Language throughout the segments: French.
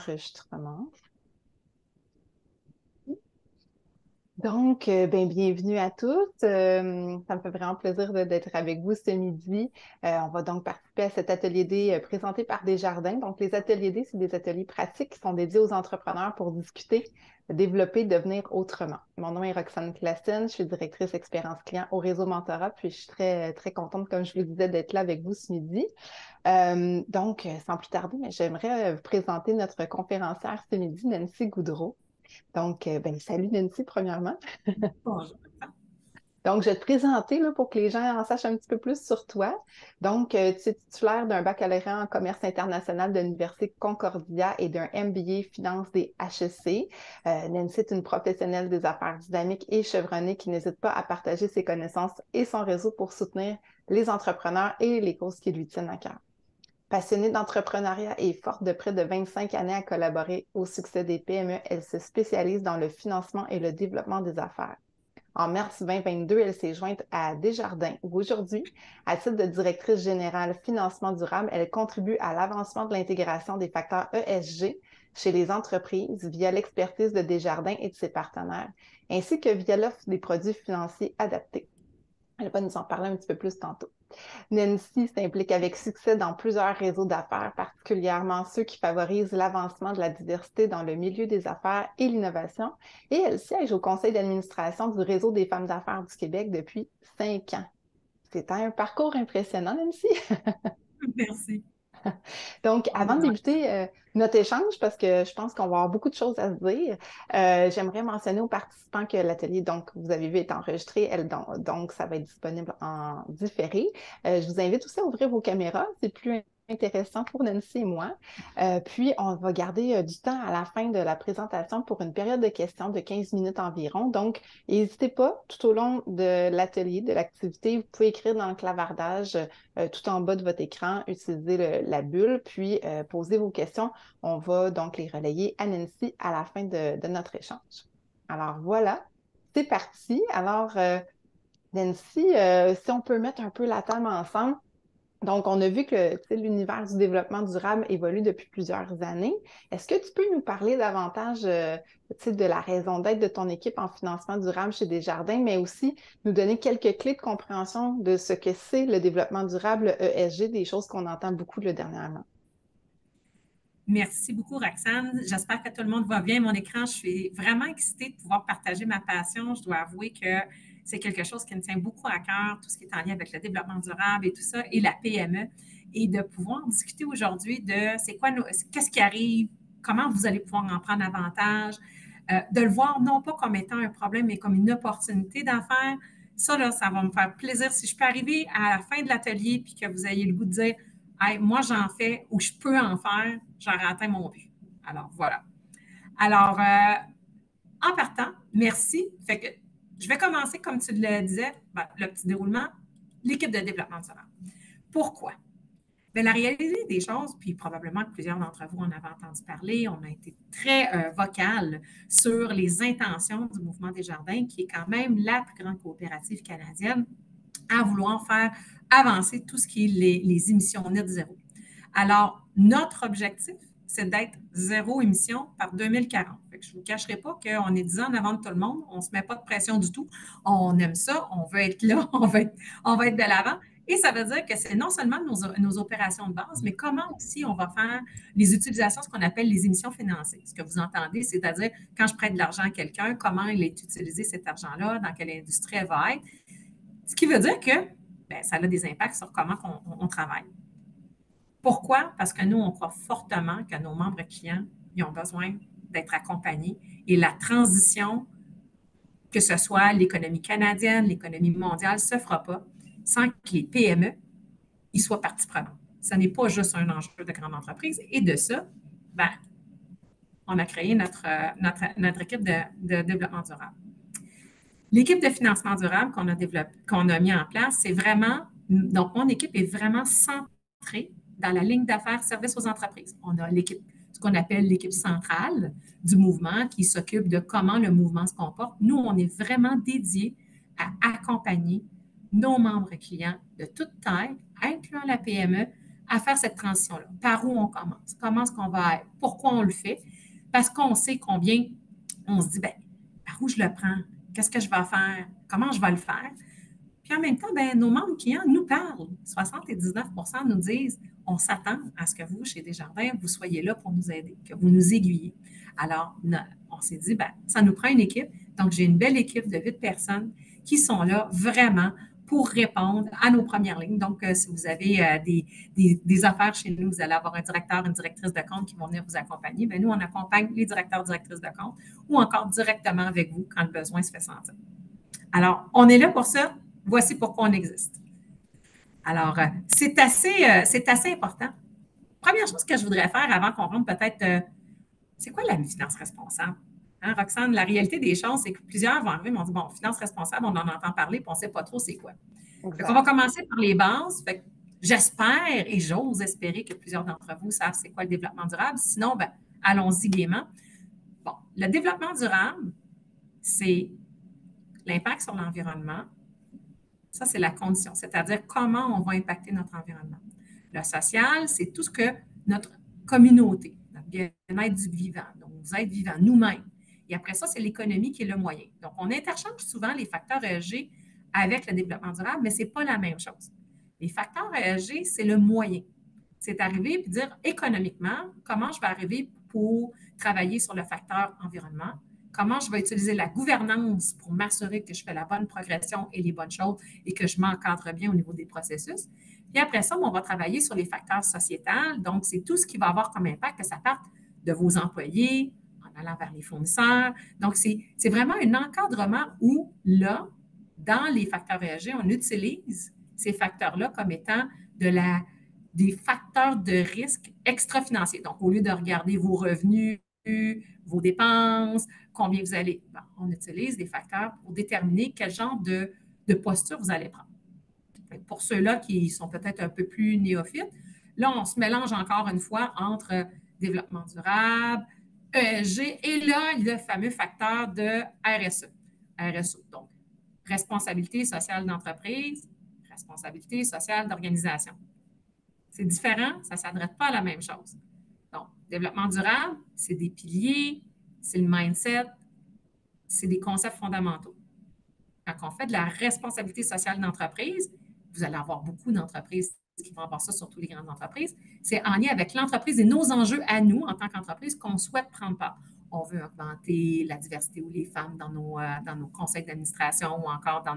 Enregistrement. Donc, bienvenue à tous. Ça me fait vraiment plaisir d'être avec vous ce midi. On va donc participer à cet atelier D présenté par Desjardins. Donc, les ateliers D, c'est des ateliers pratiques qui sont dédiés aux entrepreneurs pour discuter, développer, devenir autrement. Mon nom est Roxane Classen, je suis directrice expérience client au réseau Mentorat, puis je suis très contente, comme je vous disais, d'être là avec vous ce midi. Sans plus tarder, j'aimerais vous présenter notre conférencière ce midi, Nancy Goudreau. Donc, salut Nancy, premièrement. Bonjour. Donc, je vais te présenter là, pour que les gens en sachent un petit peu plus sur toi. Donc, tu es titulaire d'un baccalauréat en commerce international de l'Université Concordia et d'un MBA Finance des HEC. Nancy est une professionnelle des affaires dynamiques et chevronnée qui n'hésite pas à partager ses connaissances et son réseau pour soutenir les entrepreneurs et les causes qui lui tiennent à cœur. Passionnée d'entrepreneuriat et forte de près de 25 années à collaborer au succès des PME, elle se spécialise dans le financement et le développement des affaires. En mars 2022, elle s'est jointe à Desjardins, où aujourd'hui, à titre de directrice générale financement durable, elle contribue à l'avancement de l'intégration des facteurs ESG chez les entreprises via l'expertise de Desjardins et de ses partenaires, ainsi que via l'offre des produits financiers adaptés. Elle va nous en parler un petit peu plus tantôt. Nancy s'implique avec succès dans plusieurs réseaux d'affaires, particulièrement ceux qui favorisent l'avancement de la diversité dans le milieu des affaires et l'innovation. Et elle siège au conseil d'administration du Réseau des femmes d'affaires du Québec depuis 5 ans. C'est un parcours impressionnant, Nancy. Merci. Donc, avant de débuter notre échange, parce que je pense qu'on va avoir beaucoup de choses à se dire, j'aimerais mentionner aux participants que l'atelier, donc, vous avez vu, est enregistré, donc ça va être disponible en différé. Je vous invite aussi à ouvrir vos caméras, c'est plus intéressant pour Nancy et moi. Puis, on va garder du temps à la fin de la présentation pour une période de questions de 15 minutes environ. Donc, n'hésitez pas, tout au long de l'atelier, de l'activité, vous pouvez écrire dans le clavardage tout en bas de votre écran, utilisez la bulle, puis posez vos questions. On va donc les relayer à Nancy à la fin de notre échange. Alors voilà, c'est parti. Alors, Nancy, si on peut mettre un peu la table ensemble. Donc, on a vu que l'univers du développement durable évolue depuis plusieurs années. Est-ce que tu peux nous parler davantage de la raison d'être de ton équipe en financement durable chez Desjardins, mais aussi nous donner quelques clés de compréhension de ce que c'est le développement durable ESG, des choses qu'on entend beaucoup dernièrement? Merci beaucoup, Roxane. J'espère que tout le monde va bien. Mon écran, je suis vraiment excitée de pouvoir partager ma passion. Je dois avouer que c'est quelque chose qui me tient beaucoup à cœur, tout ce qui est en lien avec le développement durable et tout ça, et la PME. Et de pouvoir discuter aujourd'hui de qu'est-ce qui arrive, comment vous allez pouvoir en prendre avantage, de le voir non pas comme étant un problème, mais comme une opportunité d'affaires. Ça, là, ça va me faire plaisir. Si je peux arriver à la fin de l'atelier puis que vous ayez le goût de dire hey, moi, j'en fais ou je peux en faire, j'aurai atteint mon but. Alors, voilà. Alors, en partant, merci. Fait que je vais commencer, comme tu le disais, le petit déroulement, l'équipe de développement durable. Pourquoi? Bien, la réalité des choses, puis probablement que plusieurs d'entre vous en avez entendu parler, on a été très vocal sur les intentions du Mouvement Desjardins, qui est quand même la plus grande coopérative canadienne à vouloir faire avancer tout ce qui est les émissions net zéro. Alors, notre objectif, c'est d'être zéro émission par 2040. Fait que je ne vous cacherai pas qu'on est 10 ans en avant de tout le monde. On ne se met pas de pression du tout. On aime ça. On veut être là. On va être de l'avant. Et ça veut dire que c'est non seulement nos opérations de base, mais comment aussi on va faire les utilisations, ce qu'on appelle les émissions financières. Ce que vous entendez, c'est-à-dire quand je prête de l'argent à quelqu'un, comment il est utilisé cet argent-là, dans quelle industrie elle va être. Ce qui veut dire que bien, ça a des impacts sur comment on travaille. Pourquoi? Parce que nous, on croit fortement que nos membres clients, ils ont besoin d'être accompagnés et la transition, que ce soit l'économie canadienne, l'économie mondiale, ne se fera pas sans que les PME y soient partie prenante. Ce n'est pas juste un enjeu de grande entreprise. Et de ça, ben, on a créé notre équipe de développement durable. L'équipe de financement durable qu'on a mis en place, c'est vraiment, donc mon équipe est vraiment centrée dans la ligne d'affaires service aux entreprises. On a l'équipe, ce qu'on appelle l'équipe centrale du mouvement qui s'occupe de comment le mouvement se comporte. Nous, on est vraiment dédié à accompagner nos membres clients de toute taille, incluant la PME, à faire cette transition-là. Par où on commence? Comment est-ce qu'on va être? Pourquoi on le fait? Parce qu'on sait combien on se dit, bien, par où je le prends? Qu'est-ce que je vais faire? Comment je vais le faire? Puis en même temps, ben, nos membres clients nous parlent. 79 nous disent, on s'attend à ce que vous, chez Desjardins, vous soyez là pour nous aider, que vous nous aiguillez. Alors, on s'est dit, ben, ça nous prend une équipe. Donc, j'ai une belle équipe de 8 personnes qui sont là vraiment pour répondre à nos premières lignes. Donc, si vous avez des affaires chez nous, vous allez avoir un directeur, une directrice de compte qui vont venir vous accompagner. Bien, nous, on accompagne les directeurs, directrices de compte ou encore directement avec vous quand le besoin se fait sentir. Alors, on est là pour ça. Voici pourquoi on existe. Alors, c'est assez important. Première chose que je voudrais faire avant qu'on rentre peut-être, c'est quoi la finance responsable? Hein, Roxane, la réalité des choses, c'est que plusieurs vont arriver et m'ont dit, bon, finance responsable, on en entend parler, puis on ne sait pas trop c'est quoi. Donc, on va commencer par les bases. Fait que j'espère et j'ose espérer que plusieurs d'entre vous savent c'est quoi le développement durable. Sinon, ben, allons-y gaiement. Bon, le développement durable, c'est l'impact sur l'environnement. Ça, c'est la condition, c'est-à-dire comment on va impacter notre environnement. Le social, c'est tout ce que notre communauté, notre bien-être du vivant, donc nous être vivants, nous-mêmes. Et après ça, c'est l'économie qui est le moyen. Donc, on interchange souvent les facteurs ESG avec le développement durable, mais ce n'est pas la même chose. Les facteurs ESG, c'est le moyen. C'est arriver et dire économiquement, comment je vais arriver pour travailler sur le facteur environnement, comment je vais utiliser la gouvernance pour m'assurer que je fais la bonne progression et les bonnes choses et que je m'encadre bien au niveau des processus. Puis après ça, on va travailler sur les facteurs sociétals. Donc, c'est tout ce qui va avoir comme impact, que ça parte de vos employés, en allant vers les fournisseurs. Donc, c'est vraiment un encadrement où, là, dans les facteurs ESG, on utilise ces facteurs-là comme étant des facteurs de risque extra-financiers. Donc, au lieu de regarder vos revenus, vos dépenses, combien vous allez, ben, on utilise des facteurs pour déterminer quel genre de posture vous allez prendre. Pour ceux-là qui sont peut-être un peu plus néophytes, là, on se mélange encore une fois entre développement durable, ESG et là, le fameux facteur de RSE. RSE, donc responsabilité sociale d'entreprise, responsabilité sociale d'organisation. C'est différent, ça ne s'adresse pas à la même chose. Donc, développement durable, c'est des piliers, c'est le mindset, c'est des concepts fondamentaux. Quand on fait de la responsabilité sociale d'entreprise, vous allez avoir beaucoup d'entreprises qui vont avoir ça, surtout les grandes entreprises, c'est en lien avec l'entreprise et nos enjeux à nous, en tant qu'entreprise, qu'on souhaite prendre part. On veut augmenter la diversité ou les femmes dans nos conseils d'administration ou encore dans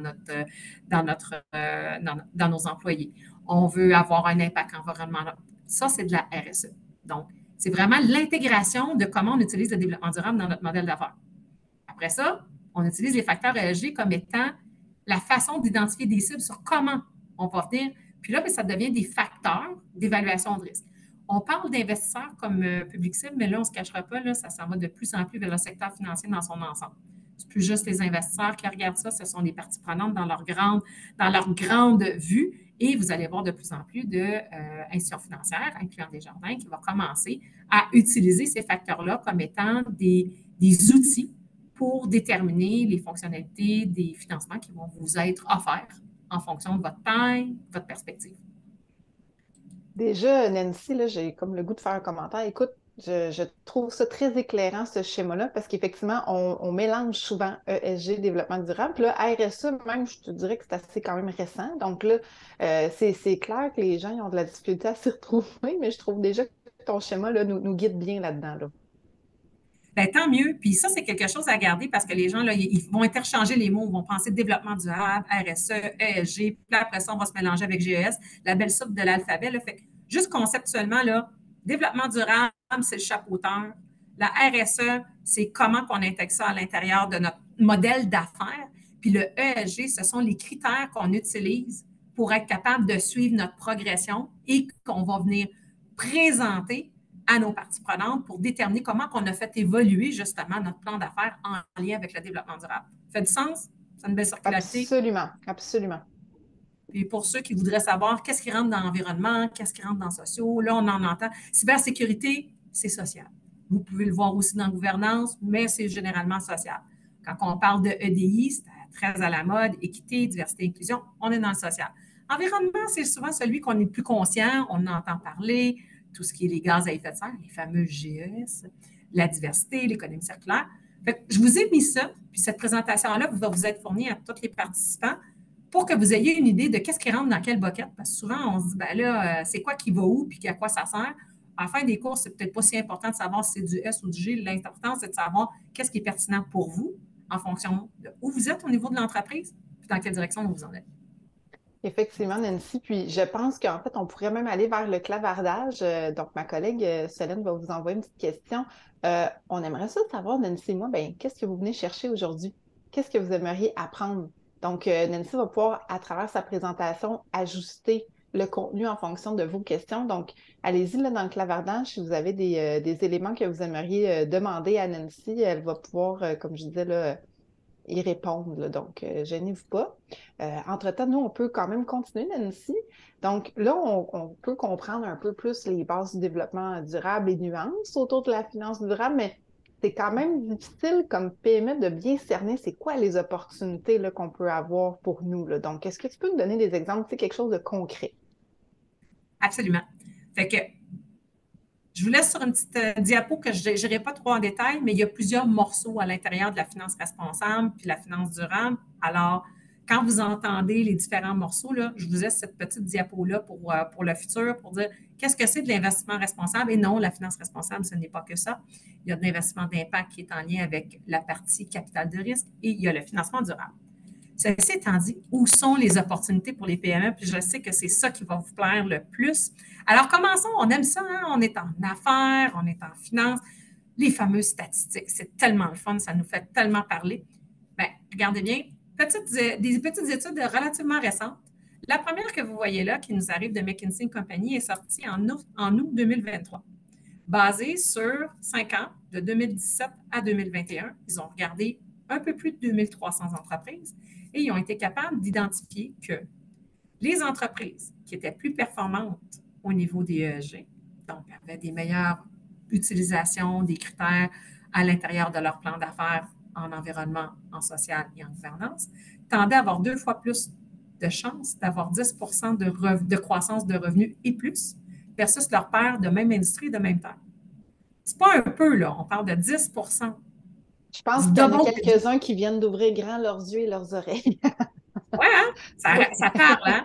nos employés. On veut avoir un impact environnemental. Ça, c'est de la RSE. Donc, c'est vraiment l'intégration de comment on utilise le développement durable dans notre modèle d'affaires. Après ça, on utilise les facteurs ESG comme étant la façon d'identifier des cibles sur comment on va venir. Puis là, ça devient des facteurs d'évaluation de risque. On parle d'investisseurs comme public cible, mais là, on ne se cachera pas, là, ça s'en va de plus en plus vers le secteur financier dans son ensemble. Ce n'est plus juste les investisseurs qui regardent ça, ce sont les parties prenantes dans leur grande vue. Et vous allez voir de plus en plus d'institutions financières, incluant Desjardins, qui vont commencer à utiliser ces facteurs-là comme étant des outils pour déterminer les fonctionnalités des financements qui vont vous être offerts en fonction de votre taille, de votre perspective. Déjà, Nancy, là, j'ai comme le goût de faire un commentaire. Écoute, je trouve ça très éclairant, ce schéma-là, parce qu'effectivement, on mélange souvent ESG, développement durable. Puis là, RSE, même, je te dirais que c'est assez quand même récent. Donc là, c'est clair que les gens ils ont de la difficulté à s'y retrouver, mais je trouve déjà que ton schéma là, nous guide bien là-dedans. Là. Bien, tant mieux. Puis ça, c'est quelque chose à garder parce que les gens, là, ils vont interchanger les mots, ils vont penser développement durable, RSE, ESG, puis après ça, on va se mélanger avec GES, la belle soupe de l'alphabet. Là, fait juste conceptuellement, là, développement durable, c'est le chapeauteur. La RSE, c'est comment on intègre ça à l'intérieur de notre modèle d'affaires. Puis le ESG, ce sont les critères qu'on utilise pour être capable de suivre notre progression et qu'on va venir présenter à nos parties prenantes pour déterminer comment on a fait évoluer justement notre plan d'affaires en lien avec le développement durable. Ça fait du sens? C'est une belle circularité? Absolument, absolument. Puis pour ceux qui voudraient savoir qu'est-ce qui rentre dans l'environnement, qu'est-ce qui rentre dans le sociaux, là, on en entend. Cybersécurité, c'est social. Vous pouvez le voir aussi dans la gouvernance, mais c'est généralement social. Quand on parle de EDI, c'est très à la mode, équité, diversité, inclusion, on est dans le social. Environnement, c'est souvent celui qu'on est plus conscient, on entend parler, tout ce qui est les gaz à effet de serre, les fameux GES, la diversité, l'économie circulaire. Fait que je vous ai mis ça, puis cette présentation-là va vous être fournie à tous les participants pour que vous ayez une idée de qu'est-ce qui rentre dans quelle boquette. Parce que souvent, on se dit, ben là, c'est quoi qui va où, puis à quoi ça sert. À la fin des cours, c'est peut-être pas si important de savoir si c'est du S ou du G. L'important, c'est de savoir qu'est-ce qui est pertinent pour vous en fonction de où vous êtes au niveau de l'entreprise, puis dans quelle direction vous en êtes. Effectivement, Nancy. Puis je pense qu'en fait, on pourrait même aller vers le clavardage. Donc, ma collègue Solène va vous envoyer une petite question. On aimerait ça savoir, Nancy et moi, ben, qu'est-ce que vous venez chercher aujourd'hui? Qu'est-ce que vous aimeriez apprendre? Donc, Nancy va pouvoir, à travers sa présentation, ajuster le contenu en fonction de vos questions. Donc, allez-y là, dans le clavardage si vous avez des éléments que vous aimeriez demander à Nancy. Elle va pouvoir, comme je disais, là, y répondre, là. Donc, gênez-vous pas. Entre-temps, nous, on peut quand même continuer, Nancy. Donc, là, on peut comprendre un peu plus les bases du développement durable et nuances autour de la finance durable, mais c'est quand même difficile comme PME de bien cerner c'est quoi les opportunités là, qu'on peut avoir pour nous, là. Donc, est-ce que tu peux nous donner des exemples, c'est quelque chose de concret? Absolument. Fait que je vous laisse sur une petite diapo que je n'irai pas trop en détail, mais il y a plusieurs morceaux à l'intérieur de la finance responsable puis la finance durable. Alors, quand vous entendez les différents morceaux, là, je vous laisse cette petite diapo-là pour le futur, pour dire qu'est-ce que c'est de l'investissement responsable. Et non, la finance responsable, ce n'est pas que ça. Il y a de l'investissement d'impact qui est en lien avec la partie capital de risque et il y a le financement durable. Ceci étant dit, où sont les opportunités pour les PME? Puis je sais que c'est ça qui va vous plaire le plus. Alors, commençons. On aime ça, hein? On est en affaires, on est en finance. Les fameuses statistiques, c'est tellement le fun, ça nous fait tellement parler. Bien, regardez bien, des petites études relativement récentes. La première que vous voyez là, qui nous arrive de McKinsey Company, est sortie en août 2023, basée sur 5 ans, de 2017 à 2021. Ils ont regardé un peu plus de 2300 entreprises et ils ont été capables d'identifier que les entreprises qui étaient plus performantes au niveau des ESG, donc avaient des meilleures utilisations des critères à l'intérieur de leur plan d'affaires en environnement, en social et en gouvernance, tendaient à avoir 2 fois plus de chances d'avoir 10 de croissance de revenus et plus versus leur pairs de même industrie et de même taille. C'est pas un peu, là, on parle de 10. Je pense Du qu'il y en a double de 10. quelques-uns qui viennent d'ouvrir grand leurs yeux et leurs oreilles. Ouais, hein? Oui. Ça parle, hein?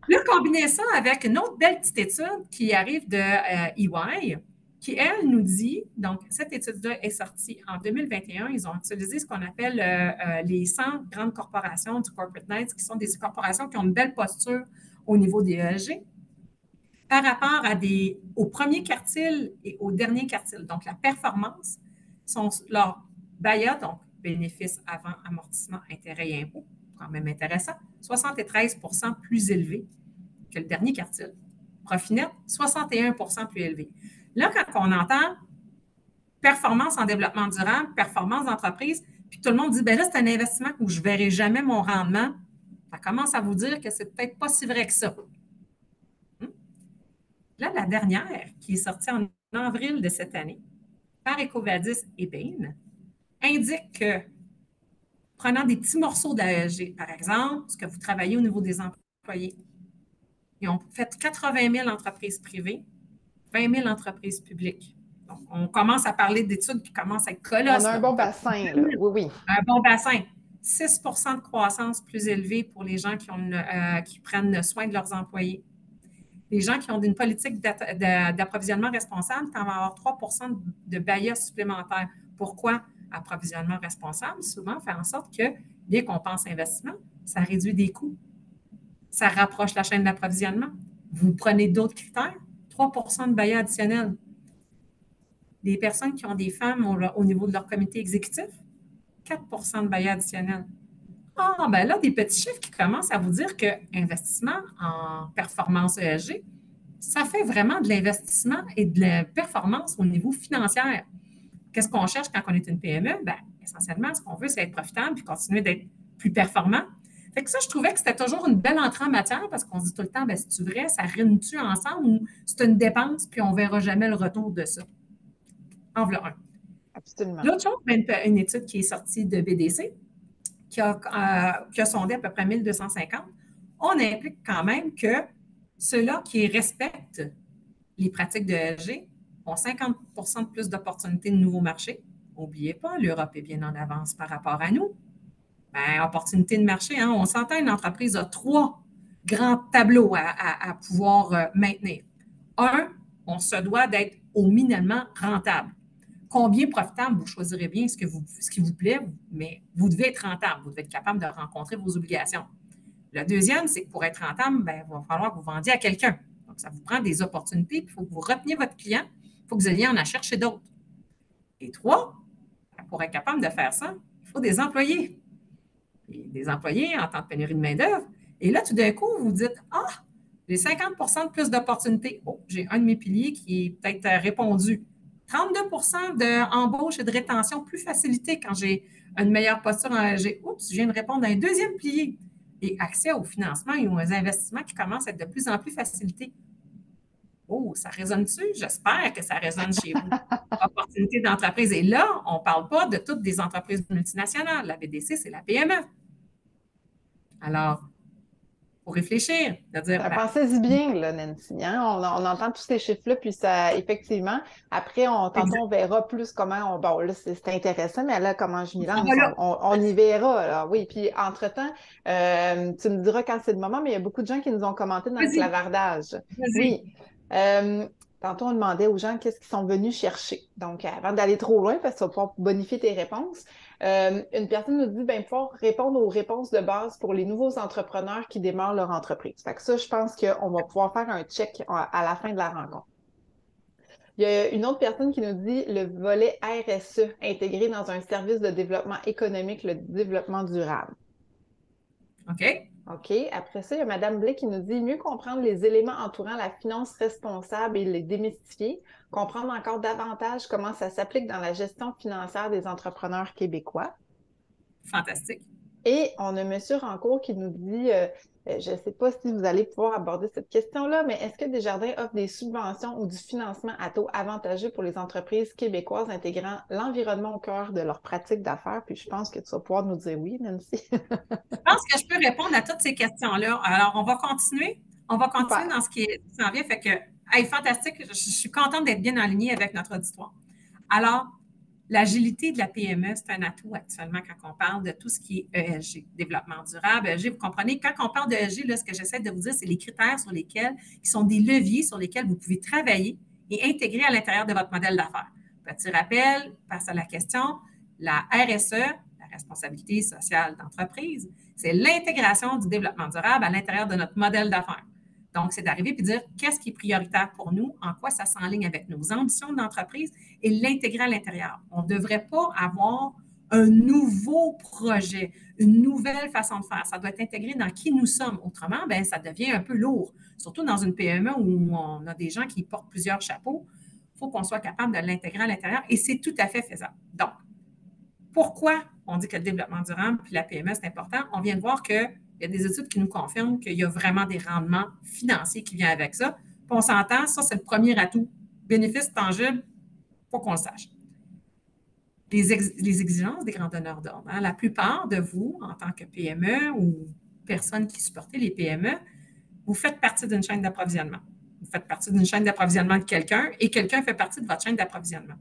Là, combiner ça avec une autre belle petite étude qui arrive de EY, qui, elle, nous dit, donc cette étude-là est sortie en 2021, ils ont utilisé ce qu'on appelle les 100 grandes corporations du Corporate Knights, qui sont des corporations qui ont une belle posture au niveau des ESG, par rapport au premier quartile et au dernier quartile. Donc, la performance, leur BAYA, donc bénéfice avant amortissement, intérêt et impôts, quand même intéressant, 73 plus élevé que le dernier quartile. Profit net, 61 plus élevé. Là, quand on entend performance en développement durable, performance d'entreprise, puis tout le monde dit, ben là, c'est un investissement où je ne verrai jamais mon rendement, ça commence à vous dire que c'est peut-être pas si vrai que ça. Là, la dernière, qui est sortie en avril de cette année, par EcoVadis et Bain, indique que, prenant des petits morceaux d'AEG, par exemple, ce que vous travaillez au niveau des employés, ils ont fait 80 000 entreprises privées, 20 000 entreprises publiques. Donc, on commence à parler d'études qui commencent à être On a colosses. un Là. bon bassin, là. Oui, oui. Un bon bassin. 6 de croissance plus élevée pour les gens qui prennent soin de leurs employés. Les gens qui ont une politique d'approvisionnement responsable tendent à avoir 3 de BAYA supplémentaires. Pourquoi? Approvisionnement responsable, souvent, fait en sorte que, bien qu'on pense investissement, ça réduit des coûts. Ça rapproche la chaîne d'approvisionnement. Vous prenez d'autres critères, 3 de BAYA additionnel. Des personnes qui ont des femmes au niveau de leur comité exécutif, 4 de BAYA additionnel. Ah, ben là, des petits chiffres qui commencent à vous dire que investissement en performance ESG, ça fait vraiment de l'investissement et de la performance au niveau financier. Qu'est-ce qu'on cherche quand on est une PME? Bien, essentiellement, ce qu'on veut, c'est être profitable puis continuer d'être plus performant. Fait que ça, je trouvais que c'était toujours une belle entrée en matière parce qu'on se dit tout le temps, bien, c'est-tu vrai, ça rime-tu ensemble ou c'est une dépense puis on ne verra jamais le retour de ça? En voilà un. Absolument. L'autre chose, une étude qui est sortie de BDC qui a sondé à peu près 1250. on implique quand même que ceux-là qui respectent les pratiques de ESG ont 50 de plus d'opportunités de nouveaux marchés. N'oubliez pas, l'Europe est bien en avance par rapport à nous. Bien, opportunité de marché, hein, on s'entend, une entreprise a trois grands tableaux à pouvoir maintenir. Un, on se doit d'être au minimalement rentable. Combien profitable, vous choisirez bien ce qui vous plaît, mais vous devez être rentable, vous devez être capable de rencontrer vos obligations. Le deuxième, c'est que pour être rentable, bien, il va falloir que vous vendiez à quelqu'un. Donc, ça vous prend des opportunités, il faut que vous reteniez votre client, il faut que vous alliez en chercher d'autres. Et trois, pour être capable de faire ça, il faut des employés. Et des employés en temps de pénurie de main-d'œuvre. Et là, tout d'un coup, vous vous dites, ah, j'ai 50 de plus d'opportunités. Oh, j'ai un de mes piliers qui est peut-être répondu. 32 d'embauche et de rétention plus facilité quand j'ai une meilleure posture. Oups, je viens de répondre à un deuxième pilier. Et accès au financement et aux investissements qui commencent à être de plus en plus facilités. Oh, ça résonne-tu? J'espère que ça résonne chez vous. Opportunité d'entreprise. Et là, on ne parle pas de toutes des entreprises multinationales. La BDC, c'est la PME. Alors, il faut réfléchir, de dire, ben, Pensez-y bien, là, Nancy. Hein? On entend tous ces chiffres-là, puis ça, effectivement, après, tantôt, on verra plus comment bon, là, c'est intéressant, mais là, comment je m'y lance, on y verra, là. Oui, puis entre-temps, tu me diras quand c'est le moment, mais il y a beaucoup de gens qui nous ont commenté dans le vas-y, clavardage. vas-y. Oui. Tantôt, on demandait aux gens qu'est-ce qu'ils sont venus chercher. Donc, avant d'aller trop loin, parce que ça va pouvoir bonifier tes réponses, une personne nous dit pouvoir répondre aux réponses de base pour les nouveaux entrepreneurs qui démarrent leur entreprise. Fait que ça, je pense qu'on va pouvoir faire un check à la fin de la rencontre. Il y a une autre personne qui nous dit le volet RSE intégré dans un service de développement économique, le développement durable. OK. OK. Après ça, il y a Mme Blais qui nous dit mieux comprendre les éléments entourant la finance responsable et les démystifier, comprendre encore davantage comment ça s'applique dans la gestion financière des entrepreneurs québécois. Fantastique. Et on a M. Rancourt qui nous dit, je ne sais pas si vous allez pouvoir aborder cette question-là, mais est-ce que Desjardins offre des subventions ou du financement à taux avantageux pour les entreprises québécoises intégrant l'environnement au cœur de leurs pratiques d'affaires? Puis je pense que tu vas pouvoir nous dire oui, Nancy. Je pense que je peux répondre à toutes ces questions-là. Alors, on va continuer. On va continuer Super. dans ce qui s'en vient. Fait que, hey, fantastique. Je suis contente d'être bien alignée avec notre auditoire. Alors, l'agilité de la PME, c'est un atout actuellement quand on parle de tout ce qui est ESG, développement durable. ESG, vous comprenez, quand on parle de ESG, là, ce que j'essaie de vous dire, c'est les critères sur lesquels, qui sont des leviers sur lesquels vous pouvez travailler et intégrer à l'intérieur de votre modèle d'affaires. Petit rappel, passe à la question, la RSE, la responsabilité sociale d'entreprise, c'est l'intégration du développement durable à l'intérieur de notre modèle d'affaires. Donc, c'est d'arriver et de dire qu'est-ce qui est prioritaire pour nous, en quoi ça s'enligne avec nos ambitions d'entreprise et l'intégrer à l'intérieur. On ne devrait pas avoir un nouveau projet, une nouvelle façon de faire. Ça doit être intégré dans qui nous sommes. Autrement, bien, ça devient un peu lourd. Surtout dans une PME où on a des gens qui portent plusieurs chapeaux. Il faut qu'on soit capable de l'intégrer à l'intérieur et c'est tout à fait faisable. Donc, pourquoi on dit que le développement durable puis la PME, c'est important? On vient de voir qu'il y a des études qui nous confirment qu'il y a vraiment des rendements financiers qui viennent avec ça. Puis on s'entend, ça, c'est le premier atout. Bénéfice tangible, il faut qu'on le sache. Les exigences des grands donneurs d'ordre. Hein? La plupart de vous, en tant que PME ou personnes qui supportez les PME, vous faites partie d'une chaîne d'approvisionnement. Vous faites partie d'une chaîne d'approvisionnement de quelqu'un et quelqu'un fait partie de votre chaîne d'approvisionnement.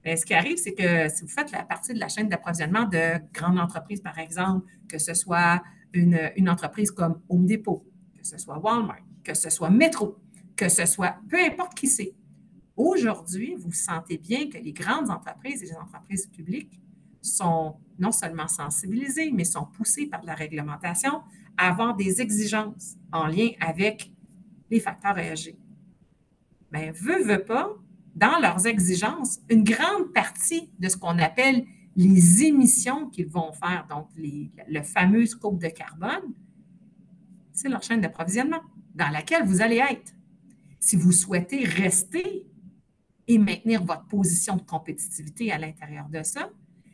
Bien, ce qui arrive, c'est que si vous faites la partie de la chaîne d'approvisionnement de grandes entreprises, par exemple, que ce soit une entreprise comme Home Depot, que ce soit Walmart, que ce soit Metro, que ce soit peu importe qui c'est, aujourd'hui, vous sentez bien que les grandes entreprises et les entreprises publiques sont non seulement sensibilisées, mais sont poussées par la réglementation à avoir des exigences en lien avec les facteurs ESG. Bien, veut pas, dans leurs exigences, une grande partie de ce qu'on appelle les émissions qu'ils vont faire, donc le fameux scope de carbone, c'est leur chaîne d'approvisionnement dans laquelle vous allez être. Si vous souhaitez rester et maintenir votre position de compétitivité à l'intérieur de ça,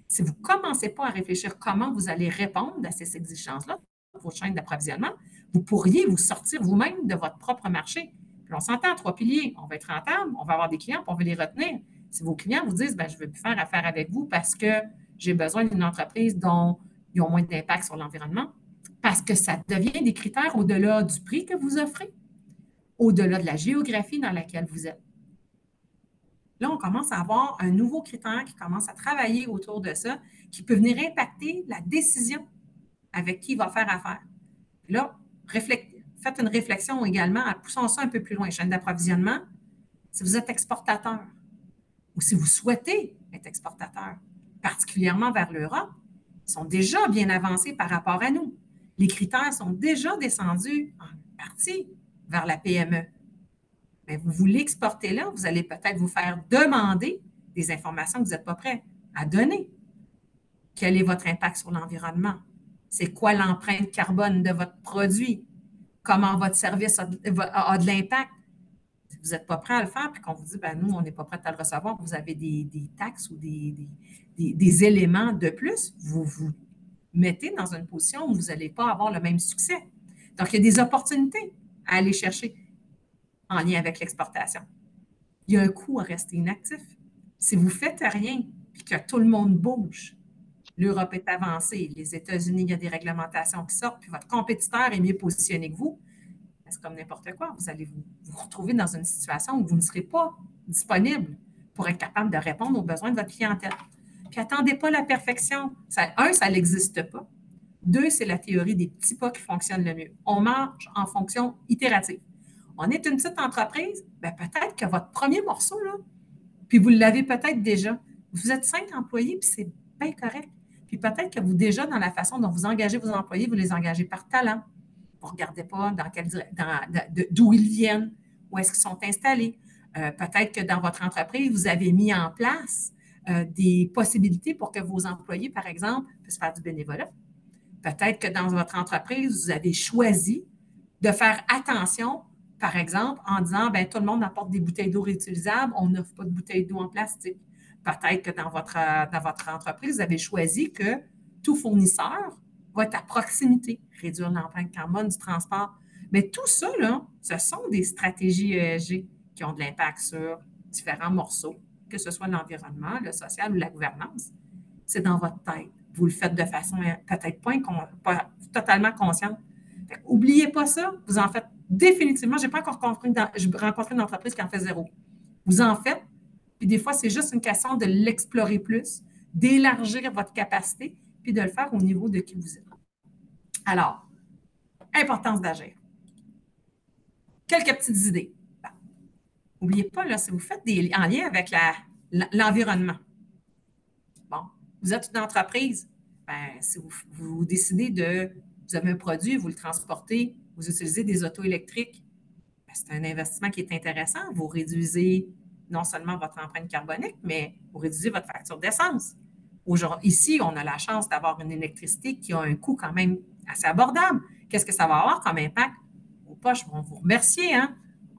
si vous ne commencez pas à réfléchir comment vous allez répondre à ces exigences-là, votre chaîne d'approvisionnement, vous pourriez vous sortir vous-même de votre propre marché. Puis on s'entend à trois piliers. On va être rentable, on va avoir des clients, puis on veut les retenir. Si vos clients vous disent, je ne veux plus faire affaire avec vous parce que j'ai besoin d'une entreprise dont ils ont moins d'impact sur l'environnement, parce que ça devient des critères au-delà du prix que vous offrez, au-delà de la géographie dans laquelle vous êtes. Là, on commence à avoir un nouveau critère qui commence à travailler autour de ça, qui peut venir impacter la décision avec qui il va faire affaire. Là, faites une réflexion également, poussons ça un peu plus loin, chaîne d'approvisionnement. Si vous êtes exportateur ou si vous souhaitez être exportateur, particulièrement vers l'Europe, sont déjà bien avancés par rapport à nous. Les critères sont déjà descendus en partie vers la PME. Mais vous voulez exporter là, vous allez peut-être vous faire demander des informations que vous n'êtes pas prêt à donner. Quel est votre impact sur l'environnement? C'est quoi l'empreinte carbone de votre produit? Comment votre service a de l'impact? Si vous n'êtes pas prêt à le faire, puis qu'on vous dit, ben nous, on n'est pas prêt à le recevoir, vous avez des taxes ou des éléments de plus, vous vous mettez dans une position où vous n'allez pas avoir le même succès. Donc, il y a des opportunités à aller chercher en lien avec l'exportation. Il y a un coût à rester inactif. Si vous ne faites rien et que tout le monde bouge, l'Europe est avancée, les États-Unis, il y a des réglementations qui sortent, puis votre compétiteur est mieux positionné que vous, c'est comme n'importe quoi. Vous allez vous retrouver dans une situation où vous ne serez pas disponible pour être capable de répondre aux besoins de votre clientèle. Puis attendez pas la perfection. Ça n'existe pas. 2, c'est la théorie des petits pas qui fonctionne le mieux. On marche en fonction itérative. On est une petite entreprise, bien, peut-être que votre premier morceau, là, puis vous l'avez peut-être déjà. Vous êtes 5 employés, puis c'est bien correct. Puis peut-être que vous, déjà, dans la façon dont vous engagez vos employés, vous les engagez par talent. Vous ne regardez pas d'où ils viennent, où est-ce qu'ils sont installés. Peut-être que dans votre entreprise, vous avez mis en place des possibilités pour que vos employés, par exemple, puissent faire du bénévolat. Peut-être que dans votre entreprise, vous avez choisi de faire attention, par exemple, en disant, bien, tout le monde apporte des bouteilles d'eau réutilisables, on n'offre pas de bouteilles d'eau en plastique. Peut-être que dans votre entreprise, vous avez choisi que tout fournisseur va être à proximité, réduire l'empreinte carbone du transport. Mais tout ça, là, ce sont des stratégies ESG qui ont de l'impact sur différents morceaux, que ce soit l'environnement, le social ou la gouvernance. C'est dans votre tête. Vous le faites de façon peut-être pas totalement consciente. N'oubliez pas ça. Vous en faites définitivement. Je n'ai pas encore rencontré une entreprise qui en fait zéro. Vous en faites, puis des fois, c'est juste une question de l'explorer plus, d'élargir votre capacité, puis de le faire au niveau de qui vous êtes. Alors, importance d'agir. Quelques petites idées. N'oubliez pas, là, si vous faites en lien avec l'environnement, bon, vous êtes une entreprise, ben, si vous décidez vous avez un produit, vous le transportez, vous utilisez des autos électriques, ben, c'est un investissement qui est intéressant. Vous réduisez non seulement votre empreinte carbonique, mais vous réduisez votre facture d'essence. Ici, on a la chance d'avoir une électricité qui a un coût quand même assez abordable. Qu'est-ce que ça va avoir comme impact? Vos poches vont vous remercier, hein?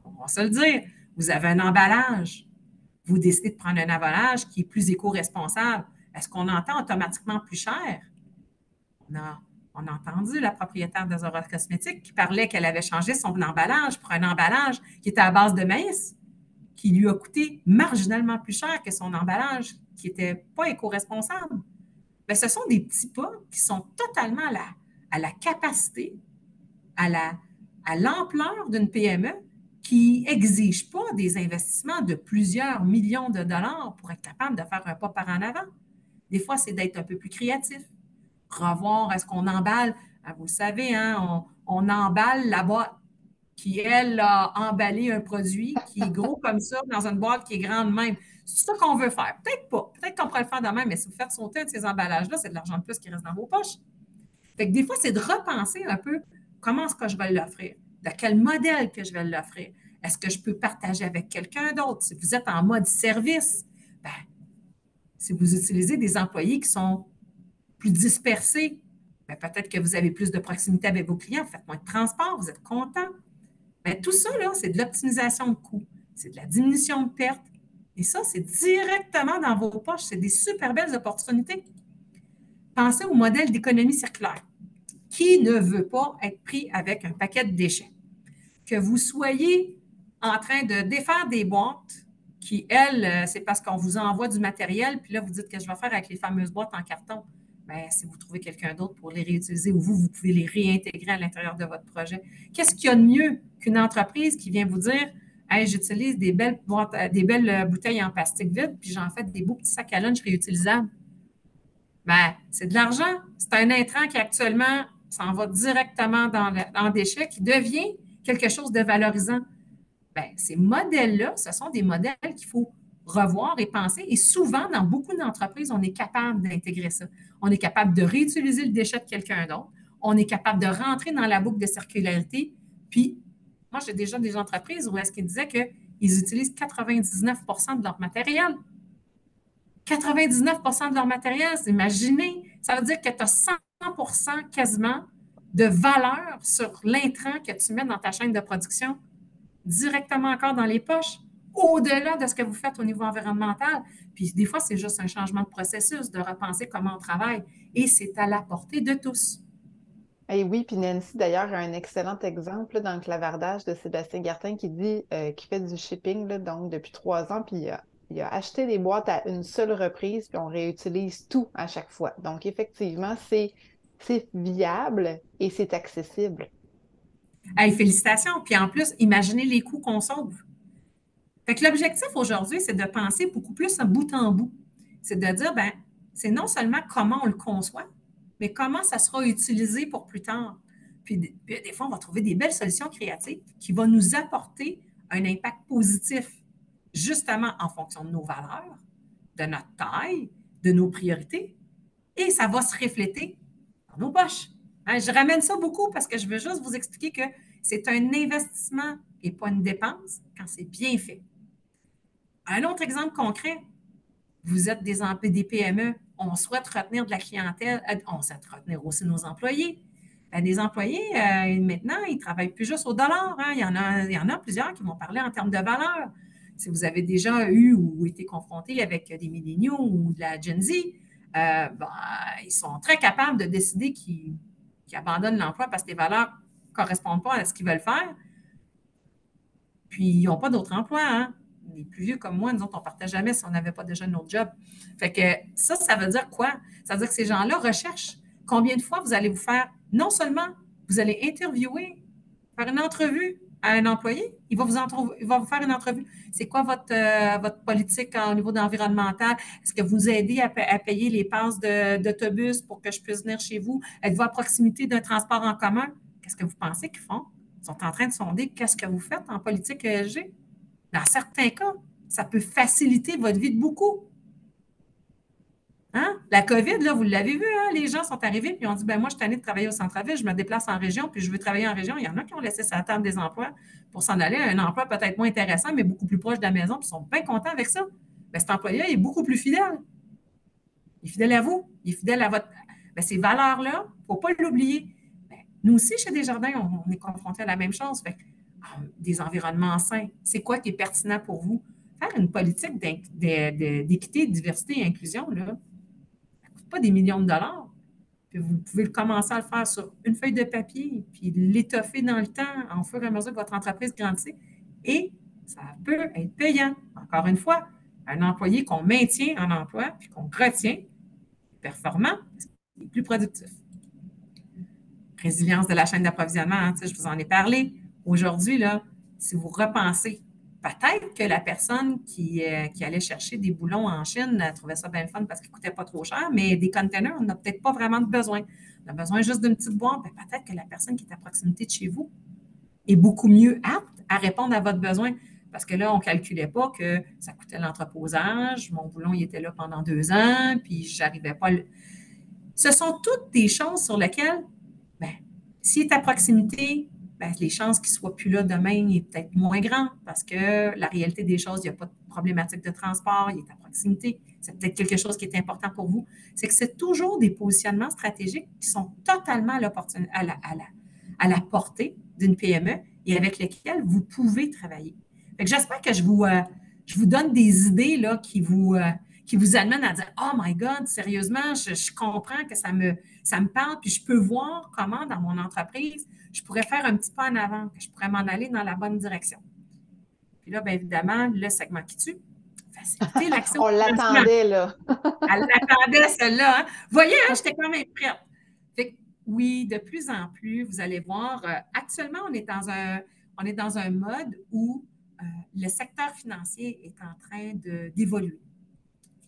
On va se le dire. Vous avez un emballage. Vous décidez de prendre un emballage qui est plus éco-responsable. Est-ce qu'on entend automatiquement plus cher? On a entendu la propriétaire de Zora Cosmétiques qui parlait qu'elle avait changé son emballage pour un emballage qui était à base de maïs, qui lui a coûté marginalement plus cher que son emballage qui n'était pas éco-responsable. Bien, ce sont des petits pas qui sont totalement à la capacité, à l'ampleur d'une PME qui n'exige pas des investissements de plusieurs millions de dollars pour être capable de faire un pas par en avant. Des fois, c'est d'être un peu plus créatif. Revoir, est-ce qu'on emballe, vous le savez, hein, on emballe la boîte qui, elle, a emballé un produit qui est gros comme ça dans une boîte qui est grande même. C'est ça qu'on veut faire. Peut-être pas. Peut-être qu'on pourrait le faire de même, mais si vous faites sauter un de ces emballages-là, c'est de l'argent de plus qui reste dans vos poches. Fait que des fois, c'est de repenser un peu comment est-ce que je vais l'offrir, de quel modèle que je vais l'offrir. Est-ce que je peux partager avec quelqu'un d'autre? Si vous êtes en mode service, ben, si vous utilisez des employés qui sont plus dispersés, ben, peut-être que vous avez plus de proximité avec vos clients, vous faites moins de transport, vous êtes content. Bien, tout ça, là, c'est de l'optimisation de coûts, c'est de la diminution de pertes. Et ça, c'est directement dans vos poches. C'est des super belles opportunités. Pensez au modèle d'économie circulaire. Qui ne veut pas être pris avec un paquet de déchets? Que vous soyez en train de défaire des boîtes qui, elles, c'est parce qu'on vous envoie du matériel, puis là, vous dites que je vais faire avec les fameuses boîtes en carton. bien, si vous trouvez quelqu'un d'autre pour les réutiliser ou vous pouvez les réintégrer à l'intérieur de votre projet. Qu'est-ce qu'il y a de mieux qu'une entreprise qui vient vous dire, hey, j'utilise des belles bouteilles en plastique vide, puis j'en fais des beaux petits sacs à lunch réutilisables. Ben, c'est de l'argent. C'est un intrant qui actuellement s'en va directement dans le déchet, qui devient quelque chose de valorisant. Bien, ces modèles-là, ce sont des modèles qu'il faut revoir et penser. Et souvent, dans beaucoup d'entreprises, on est capable d'intégrer ça. On est capable de réutiliser le déchet de quelqu'un d'autre. On est capable de rentrer dans la boucle de circularité. Puis, moi, j'ai déjà des entreprises où est-ce qu'ils disaient qu'ils utilisent 99 de leur matériel. 99 de leur matériel, imaginez, ça veut dire que tu as 100 quasiment de valeur sur l'intrant que tu mets dans ta chaîne de production directement encore dans les poches, au-delà de ce que vous faites au niveau environnemental. Puis des fois, c'est juste un changement de processus, de repenser comment on travaille, et c'est à la portée de tous. Et oui, puis Nancy, d'ailleurs, a un excellent exemple là, dans le clavardage de Sébastien Gartin qui dit qu'il fait du shipping là, donc depuis 3 ans, puis il a acheté des boîtes à une seule reprise, puis on réutilise tout à chaque fois. Donc, effectivement, c'est viable et c'est accessible. Hey, félicitations. Puis en plus, imaginez les coûts qu'on sauve. Fait que l'objectif aujourd'hui, c'est de penser beaucoup plus à bout en bout. C'est de dire, ben, c'est non seulement comment on le conçoit, mais comment ça sera utilisé pour plus tard. Puis des fois, on va trouver des belles solutions créatives qui vont nous apporter un impact positif, justement en fonction de nos valeurs, de notre taille, de nos priorités, et ça va se refléter dans nos poches. Hein, je ramène ça beaucoup parce que je veux juste vous expliquer que c'est un investissement et pas une dépense quand c'est bien fait. Un autre exemple concret, vous êtes des PME, on souhaite retenir de la clientèle, on souhaite retenir aussi nos employés. Des employés, maintenant, ils ne travaillent plus juste au dollar. Hein. Il y en a plusieurs qui vont parler en termes de valeur. Si vous avez déjà eu ou été confronté avec des milléniaux ou de la Gen Z, ben, ils sont très capables de décider qu'ils abandonnent l'emploi parce que les valeurs ne correspondent pas à ce qu'ils veulent faire. Puis, ils n'ont pas d'autre emploi. Hein. Les plus vieux comme moi, nous autres, on ne partait jamais si on n'avait pas déjà notre job. Fait que ça veut dire quoi? Ça veut dire que ces gens-là recherchent combien de fois vous allez vous faire, non seulement vous allez interviewer, faire une entrevue à un employé, il va vous faire une entrevue. C'est quoi votre politique au niveau environnemental? Est-ce que vous aidez à payer les passes d'autobus pour que je puisse venir chez vous? Êtes-vous à proximité d'un transport en commun? Qu'est-ce que vous pensez qu'ils font? Ils sont en train de sonder qu'est-ce que vous faites en politique ESG. Dans certains cas, ça peut faciliter votre vie de beaucoup. Hein? La COVID, là, vous l'avez vu, hein? Les gens sont arrivés et ont dit, ben moi, je suis tannée de travailler au centre-ville, je me déplace en région, puis je veux travailler en région. Il y en a qui ont laissé sa table des emplois pour s'en aller à un emploi peut-être moins intéressant, mais beaucoup plus proche de la maison, puis ils sont bien contents avec ça. Ben, cet employé est beaucoup plus fidèle. Il est fidèle à vous, il est fidèle à votre... Ben, ces valeurs-là, il ne faut pas l'oublier. Ben, nous aussi, chez Desjardins, on est confrontés à la même chose. Fait, des environnements sains, c'est quoi qui est pertinent pour vous? Faire une politique d'équité, diversité et inclusion, là, ça ne coûte pas des millions de dollars. Puis vous pouvez commencer à le faire sur une feuille de papier, puis l'étoffer dans le temps, en fur et à mesure que votre entreprise grandit. Et ça peut être payant. Encore une fois, un employé qu'on maintient en emploi, puis qu'on retient, performant, est plus productif. Résilience de la chaîne d'approvisionnement, hein, je vous en ai parlé. Aujourd'hui, là, si vous repensez, peut-être que la personne qui allait chercher des boulons en Chine trouvait ça bien fun parce qu'ils ne coûtaient pas trop cher, mais des containers, on n'a peut-être pas vraiment de besoin. On a besoin juste d'une petite boîte. Ben, peut-être que la personne qui est à proximité de chez vous est beaucoup mieux apte à répondre à votre besoin. Parce que là, on ne calculait pas que ça coûtait l'entreposage. Mon boulon, il était là pendant 2 ans, puis je n'arrivais pas à le... Ce sont toutes des choses sur lesquelles, ben, s'il est à proximité, ben, les chances qu'il ne soit plus là demain est peut-être moins grande parce que la réalité des choses, il n'y a pas de problématique de transport, il est à proximité. C'est peut-être quelque chose qui est important pour vous. C'est que c'est toujours des positionnements stratégiques qui sont totalement à la portée d'une PME et avec lesquels vous pouvez travailler. Fait que j'espère que je vous donne des idées là, qui vous amènent à dire « Oh my God, sérieusement, je comprends que ça me parle, puis je peux voir comment dans mon entreprise, je pourrais faire un petit pas en avant, que je pourrais m'en aller dans la bonne direction. » Puis là, bien évidemment, le segment qui tue, faciliter l'accès au On financement. l'attendait, là. Elle l'attendait, celle-là. Hein? Vous voyez, hein, j'étais quand même prête. Fait que, oui, de plus en plus, vous allez voir, actuellement, on est dans un mode où le secteur financier est en train d'évoluer.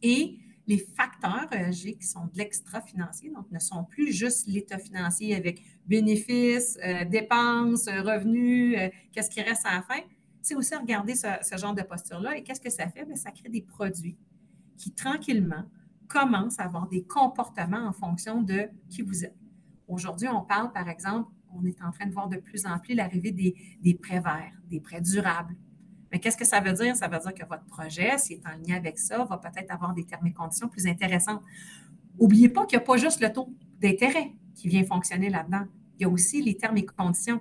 Et les facteurs ESG qui sont de l'extra-financier, donc ne sont plus juste l'état financier avec bénéfices, dépenses, revenus, qu'est-ce qui reste à la fin, c'est aussi regarder ce genre de posture-là. Et qu'est-ce que ça fait? Bien, ça crée des produits qui, tranquillement, commencent à avoir des comportements en fonction de qui vous êtes. Aujourd'hui, on parle, par exemple, on est en train de voir de plus en plus l'arrivée des prêts verts, des prêts durables. Mais qu'est-ce que ça veut dire? Ça veut dire que votre projet, s'il est en lien avec ça, va peut-être avoir des termes et conditions plus intéressantes. N'oubliez pas qu'il n'y a pas juste le taux d'intérêt qui vient fonctionner là-dedans. Il y a aussi les termes et conditions.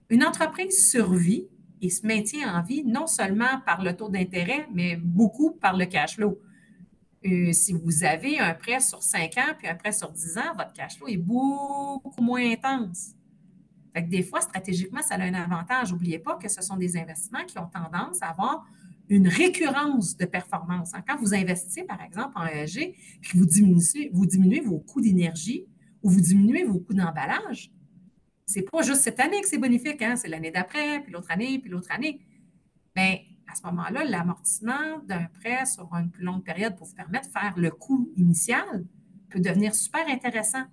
Une entreprise survit et se maintient en vie non seulement par le taux d'intérêt, mais beaucoup par le cash flow. Si vous avez un prêt sur 5 ans puis un prêt sur 10 ans, votre cash flow est beaucoup moins intense. Fait que des fois, stratégiquement, ça a un avantage. N'oubliez pas que ce sont des investissements qui ont tendance à avoir une récurrence de performance. Quand vous investissez, par exemple, en ESG, puis vous diminuez vos coûts d'énergie ou vous diminuez vos coûts d'emballage, c'est pas juste cette année que c'est bénéfique, hein? C'est l'année d'après, puis l'autre année, puis l'autre année. Bien, à ce moment-là, l'amortissement d'un prêt sur une plus longue période pour vous permettre de faire le coût initial peut devenir super intéressant.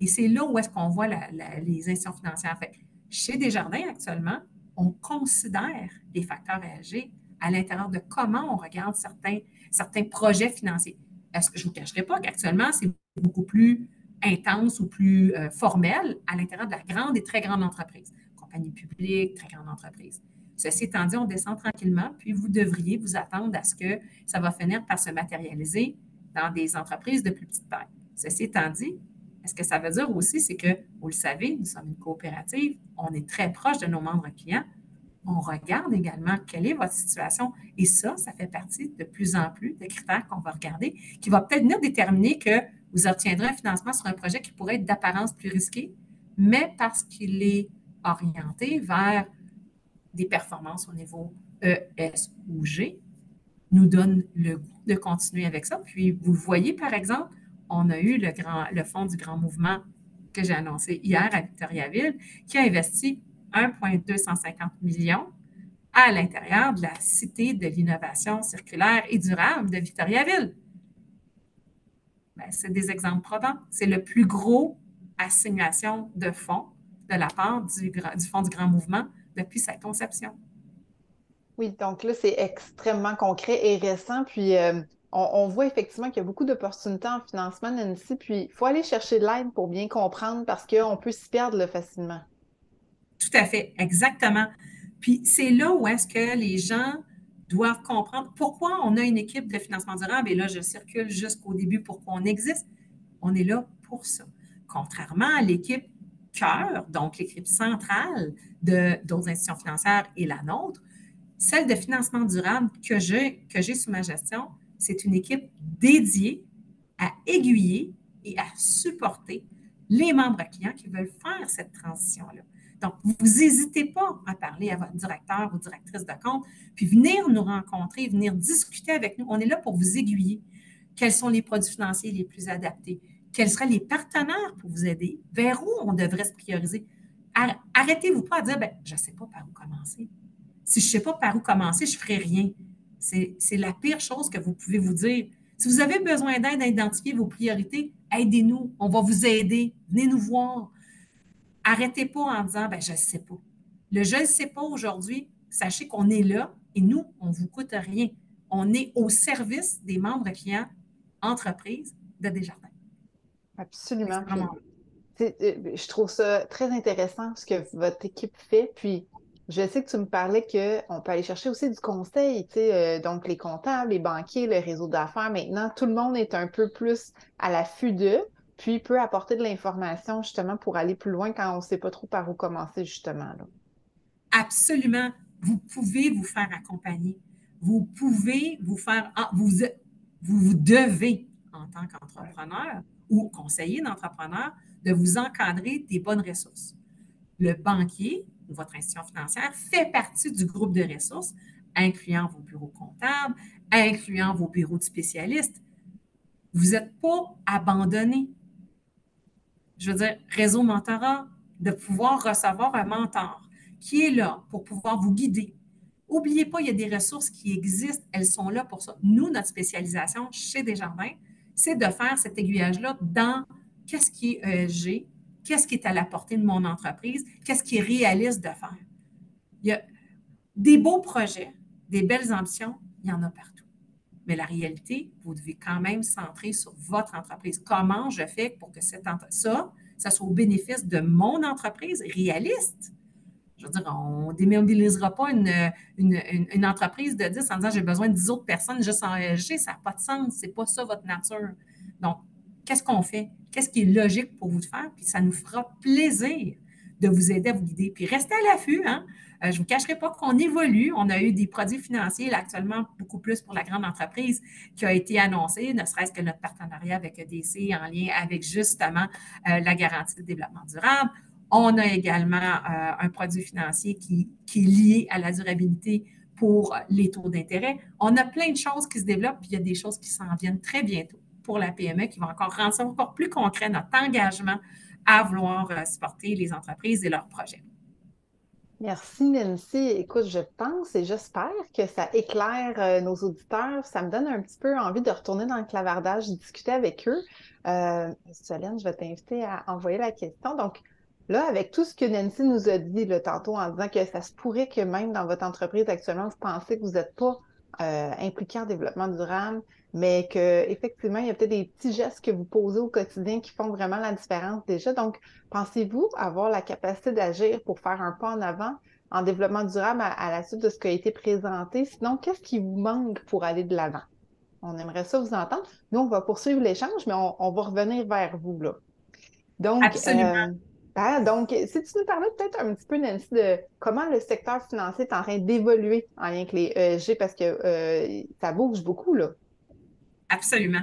Et c'est là où est-ce qu'on voit les institutions financières. Fait, chez Desjardins, actuellement, on considère les facteurs ESG à l'intérieur de comment on regarde certains projets financiers. Est-ce que je ne vous cacherai pas qu'actuellement, c'est beaucoup plus intense ou plus formel à l'intérieur de la grande et très grande entreprise. Compagnie publique, très grande entreprise. Ceci étant dit, on descend tranquillement, puis vous devriez vous attendre à ce que ça va finir par se matérialiser dans des entreprises de plus petite taille. Ceci étant dit, ce que ça veut dire aussi, c'est que, vous le savez, nous sommes une coopérative, on est très proche de nos membres clients. On regarde également quelle est votre situation. Et ça fait partie de plus en plus de critères qu'on va regarder, qui va peut-être venir déterminer que vous obtiendrez un financement sur un projet qui pourrait être d'apparence plus risqué, mais parce qu'il est orienté vers des performances au niveau E, S ou G, nous donne le goût de continuer avec ça. Puis, vous le voyez, par exemple, on a eu le fonds du grand mouvement que j'ai annoncé hier à Victoriaville, qui a investi 1,250 millions à l'intérieur de la Cité de l'innovation circulaire et durable de Victoriaville. Bien, c'est des exemples probants. C'est le plus gros assignation de fonds de la part du fonds du grand mouvement depuis sa conception. Oui, donc là, c'est extrêmement concret et récent. Puis, on voit effectivement qu'il y a beaucoup d'opportunités en financement, Nancy. Puis, il faut aller chercher de l'aide pour bien comprendre parce qu'on peut s'y perdre là, facilement. Tout à fait, exactement. Puis c'est là où est-ce que les gens doivent comprendre pourquoi on a une équipe de financement durable. Et là, je circule jusqu'au début pourquoi on existe. On est là pour ça. Contrairement à l'équipe cœur, donc l'équipe centrale d'autres institutions financières et la nôtre, celle de financement durable que j'ai sous ma gestion, c'est une équipe dédiée à aiguiller et à supporter les membres clients qui veulent faire cette transition-là. Donc, vous n'hésitez pas à parler à votre directeur ou directrice de compte, puis venir nous rencontrer, venir discuter avec nous. On est là pour vous aiguiller. Quels sont les produits financiers les plus adaptés? Quels seraient les partenaires pour vous aider? Vers où on devrait se prioriser? Arrêtez-vous pas à dire, ben, je ne sais pas par où commencer. Si je ne sais pas par où commencer, je ne ferai rien. C'est la pire chose que vous pouvez vous dire. Si vous avez besoin d'aide à identifier vos priorités, aidez-nous. On va vous aider. Venez nous voir. Arrêtez pas en disant, ben, je ne sais pas. Le je ne sais pas aujourd'hui, sachez qu'on est là et nous, on ne vous coûte rien. On est au service des membres clients entreprises de Desjardins. Absolument. C'est vraiment Puis, je trouve ça très intéressant ce que votre équipe fait. Puis, je sais que tu me parlais qu'on peut aller chercher aussi du conseil, tu sais, donc les comptables, les banquiers, le réseau d'affaires. Maintenant, tout le monde est un peu plus à l'affût d'eux, puis peut apporter de l'information justement pour aller plus loin quand on ne sait pas trop par où commencer, justement, là. absolument, vous pouvez vous faire accompagner. Vous pouvez vous faire, vous devez, en tant qu'entrepreneur ou conseiller d'entrepreneur, de vous encadrer des bonnes ressources. Le banquier ou votre institution financière fait partie du groupe de ressources incluant vos bureaux comptables, incluant vos bureaux de spécialistes. Vous n'êtes pas abandonné. Je veux dire, réseau mentorat, de pouvoir recevoir un mentor qui est là pour pouvoir vous guider. N'oubliez pas, il y a des ressources qui existent, elles sont là pour ça. Nous, notre spécialisation chez Desjardins, c'est de faire cet aiguillage-là dans qu'est-ce qui est ESG, qu'est-ce qui est à la portée de mon entreprise, qu'est-ce qui est réaliste de faire. Il y a des beaux projets, des belles ambitions, il y en a partout. Mais la réalité, vous devez quand même centrer sur votre entreprise. Comment je fais pour que ça soit au bénéfice de mon entreprise réaliste? Je veux dire, on ne démobilisera pas une entreprise de 10 en disant j'ai besoin de 10 autres personnes juste en ESG. Ça n'a pas de sens. Ce n'est pas ça votre nature. Donc, qu'est-ce qu'on fait? Qu'est-ce qui est logique pour vous de faire? Puis ça nous fera plaisir de vous aider à vous guider. Puis restez à l'affût, hein? Je ne vous cacherai pas qu'on évolue. On a eu des produits financiers, là, actuellement, beaucoup plus pour la grande entreprise, qui a été annoncé, ne serait-ce que notre partenariat avec EDC en lien avec justement la garantie de développement durable. On a également un produit financier qui est lié à la durabilité pour les taux d'intérêt. On a plein de choses qui se développent, puis il y a des choses qui s'en viennent très bientôt pour la PME qui vont encore rendre ça encore plus concret, notre engagement à vouloir supporter les entreprises et leurs projets. Merci Nancy. Écoute, je pense et j'espère que ça éclaire nos auditeurs. Ça me donne un petit peu envie de retourner dans le clavardage, discuter avec eux. Solène, je vais t'inviter à envoyer la question. Donc, là, avec tout ce que Nancy nous a dit là, tantôt en disant que ça se pourrait que même dans votre entreprise actuellement, vous pensez que vous n'êtes pas impliqué en développement durable, mais qu'effectivement, il y a peut-être des petits gestes que vous posez au quotidien qui font vraiment la différence déjà. Donc, pensez-vous avoir la capacité d'agir pour faire un pas en avant en développement durable à la suite de ce qui a été présenté? Sinon, qu'est-ce qui vous manque pour aller de l'avant? On aimerait ça vous entendre. Nous, on va poursuivre l'échange, mais on va revenir vers vous, là. Donc, Absolument. donc, si tu nous parlais peut-être un petit peu, Nancy, de comment le secteur financier est en train d'évoluer en lien avec les ESG, parce que ça bouge beaucoup, là. Absolument.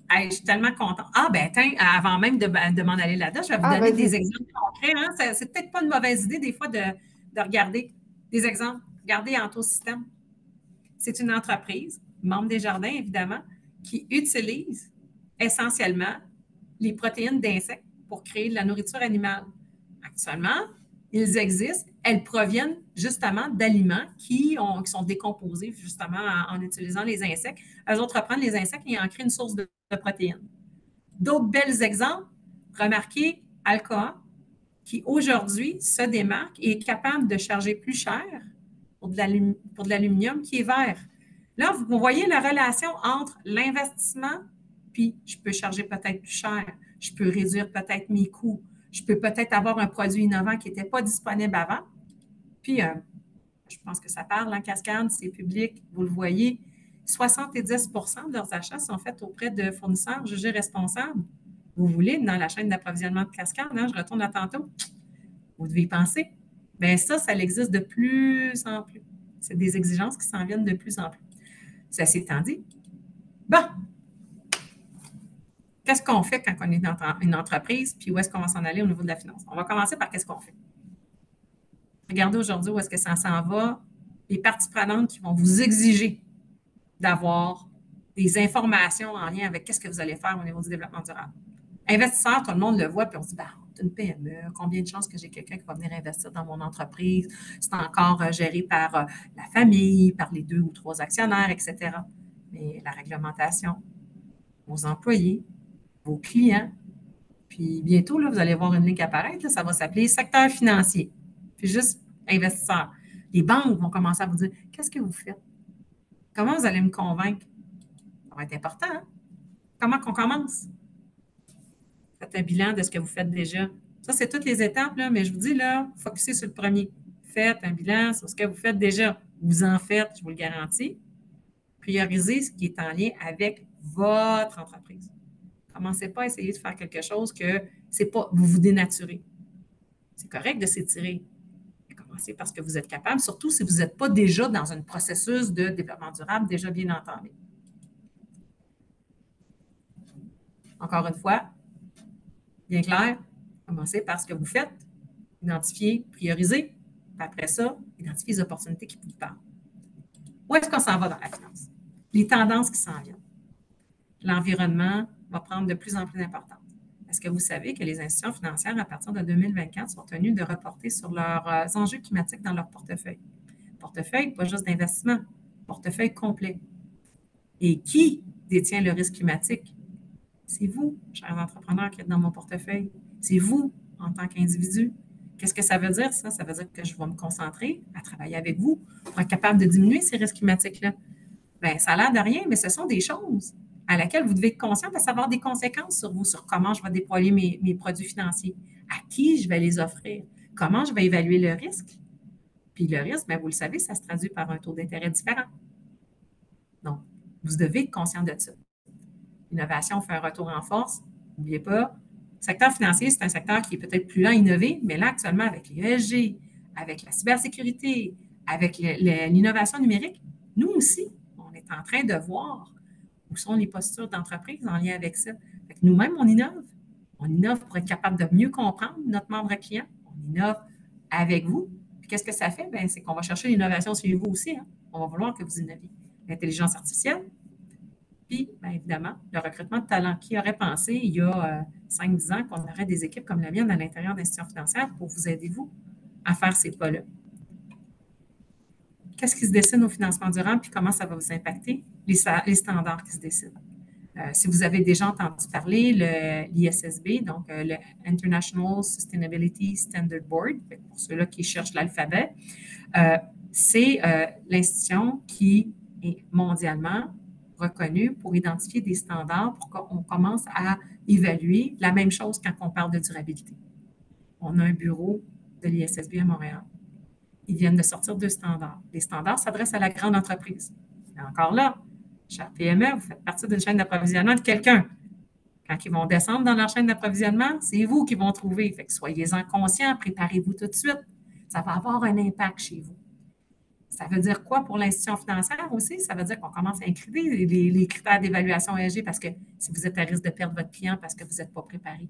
Hey, je suis tellement contente. Ah, ben, tiens, avant même de m'en aller là-dedans, je vais vous Ah, donner vas-y. des exemples concrets. Hein. C'est peut-être pas une mauvaise idée, des fois, de regarder des exemples. Regardez Antosystème. C'est une entreprise, membre des jardins, évidemment, qui utilise essentiellement les protéines d'insectes pour créer de la nourriture animale. Actuellement, ils existent, elles proviennent justement d'aliments qui sont décomposés justement en utilisant les insectes. Eux autres reprennent les insectes et en créent une source de protéines. D'autres belles exemples, remarquez Alcoa, qui aujourd'hui se démarque et est capable de charger plus cher pour de l'aluminium qui est vert. Là, vous voyez la relation entre l'investissement, puis je peux charger peut-être plus cher, je peux réduire peut-être mes coûts, je peux peut-être avoir un produit innovant qui n'était pas disponible avant. Puis, je pense que ça parle en cascade, c'est public, vous le voyez. 70 de leurs achats sont faits auprès de fournisseurs jugés responsables. Vous voulez, dans la chaîne d'approvisionnement de cascade, hein, je retourne à tantôt, vous devez y penser. Bien, ça existe de plus en plus. C'est des exigences qui s'en viennent de plus en plus. Ça s'étant dit, bon, qu'est-ce qu'on fait quand on est dans une entreprise, puis où est-ce qu'on va s'en aller au niveau de la finance? On va commencer par qu'est-ce qu'on fait. Regardez aujourd'hui où est-ce que ça s'en va. Les parties prenantes qui vont vous exiger d'avoir des informations en lien avec qu'est-ce que vous allez faire au niveau du développement durable. Investisseur, tout le monde le voit, puis on se dit, bah, c'est une PME, combien de chances que j'ai quelqu'un qui va venir investir dans mon entreprise? C'est encore géré par la famille, par les 2 ou 3 actionnaires, etc. Mais la réglementation, vos employés, vos clients, puis bientôt, là, vous allez voir une ligne apparaître, là, ça va s'appeler secteur financier. Puis juste investisseur. Les banques vont commencer à vous dire, qu'est-ce que vous faites? Comment vous allez me convaincre? Ça va être important, hein? Comment qu'on commence? Faites un bilan de ce que vous faites déjà. Ça, c'est toutes les étapes, là, mais je vous dis, là, focussez sur le premier. Faites un bilan sur ce que vous faites déjà. Vous en faites, je vous le garantis. Priorisez ce qui est en lien avec votre entreprise. Commencez pas à essayer de faire quelque chose que c'est pas, vous vous dénaturez. C'est correct de s'étirer. Commencez parce que vous êtes capable, surtout si vous n'êtes pas déjà dans un processus de développement durable déjà bien entamé. Encore une fois, bien clair, commencez par ce que vous faites, identifiez, priorisez, puis après ça, identifiez les opportunités qui vous parlent. Où est-ce qu'on s'en va dans la finance? Les tendances qui s'en viennent. L'environnement va prendre de plus en plus d'importance. Est-ce que vous savez que les institutions financières, à partir de 2024, sont tenues de reporter sur leurs enjeux climatiques dans leur portefeuille? Portefeuille, pas juste d'investissement, portefeuille complet. Et qui détient le risque climatique? C'est vous, chers entrepreneurs, qui êtes dans mon portefeuille. C'est vous, en tant qu'individu. Qu'est-ce que ça veut dire, ça? Ça veut dire que je vais me concentrer à travailler avec vous pour être capable de diminuer ces risques climatiques-là. Bien, ça a l'air de rien, mais ce sont des choses à laquelle vous devez être conscient parce que ça va avoir des conséquences sur vous, sur comment je vais déployer mes produits financiers, à qui je vais les offrir, comment je vais évaluer le risque. Puis le risque, bien, vous le savez, ça se traduit par un taux d'intérêt différent. Donc, vous devez être conscient de ça. L'innovation fait un retour en force. N'oubliez pas, le secteur financier, c'est un secteur qui est peut-être plus lent à innover, mais là, actuellement, avec les ESG, avec la cybersécurité, avec l'innovation numérique, nous aussi, on est en train de voir où sont les postures d'entreprise en lien avec ça. Nous-mêmes, on innove. On innove pour être capable de mieux comprendre notre membre client. On innove avec vous. Puis qu'est-ce que ça fait? Bien, c'est qu'on va chercher l'innovation chez vous aussi. Hein? On va vouloir que vous innoviez. L'intelligence artificielle, puis, bien évidemment, le recrutement de talent. Qui aurait pensé, il y a 5-10 ans, qu'on aurait des équipes comme la mienne à l'intérieur d'institutions financières pour vous aider, vous, à faire ces pas-là? Qu'est-ce qui se dessine au financement durable, puis comment ça va vous impacter? Les standards qui se dessinent. Si vous avez déjà entendu parler, l'ISSB, donc le International Sustainability Standard Board, pour ceux-là qui cherchent l'alphabet, c'est l'institution qui est mondialement reconnue pour identifier des standards pour qu'on commence à évaluer la même chose quand on parle de durabilité. On a un bureau de l'ISSB à Montréal. Ils viennent de sortir 2 standards. Les standards s'adressent à la grande entreprise. Et encore là, chère PME, vous faites partie d'une chaîne d'approvisionnement de quelqu'un. Quand ils vont descendre dans leur chaîne d'approvisionnement, c'est vous qui vont trouver. Fait que soyez-en conscients, préparez-vous tout de suite. Ça va avoir un impact chez vous. Ça veut dire quoi pour l'institution financière aussi? Ça veut dire qu'on commence à inclure les critères d'évaluation ESG parce que si vous êtes à risque de perdre votre client parce que vous n'êtes pas préparé.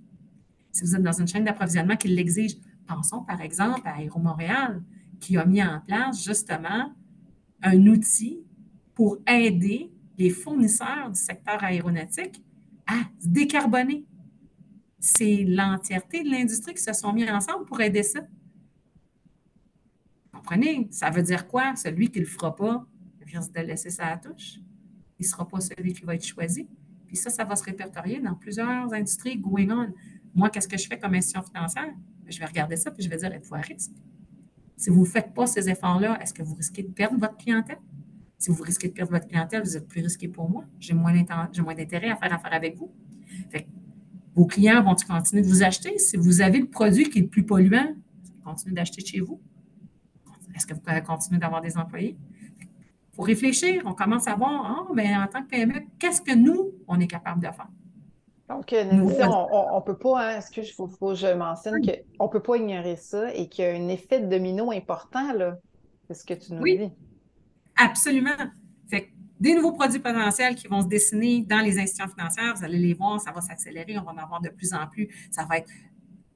Si vous êtes dans une chaîne d'approvisionnement qui l'exige, pensons par exemple à Aéro Montréal, qui a mis en place justement un outil pour aider les fournisseurs du secteur aéronautique à se décarboner. C'est l'entièreté de l'industrie qui se sont mis ensemble pour aider ça. Vous comprenez? Ça veut dire quoi? Celui qui ne le fera pas risque de laisser ça à la touche. Il ne sera pas celui qui va être choisi. Puis ça va se répertorier dans plusieurs industries going on. Moi, qu'est-ce que je fais comme institution financière? Je vais regarder ça puis je vais dire, êtes-vous à risque? Si vous ne faites pas ces efforts-là, est-ce que vous risquez de perdre votre clientèle? Si vous risquez de perdre votre clientèle, vous êtes plus risqué pour moi. J'ai moins d'intérêt à faire affaire avec vous. Fait que vos clients vont continuer de vous acheter? Si vous avez le produit qui est le plus polluant, ils continuent d'acheter chez vous. Est-ce que vous pouvez continuer d'avoir des employés? Il faut réfléchir. On commence à voir, en tant que PME, qu'est-ce que nous, on est capable de faire? Donc, Nancy, on peut pas, hein, excuse, faut que je mentionne qu'on ne peut pas ignorer ça et qu'il y a un effet de domino important, là. C'est ce que tu nous Oui, dis. absolument. Fait que des nouveaux produits potentiels qui vont se dessiner dans les institutions financières, vous allez les voir, ça va s'accélérer, on va en avoir de plus en plus. Ça va être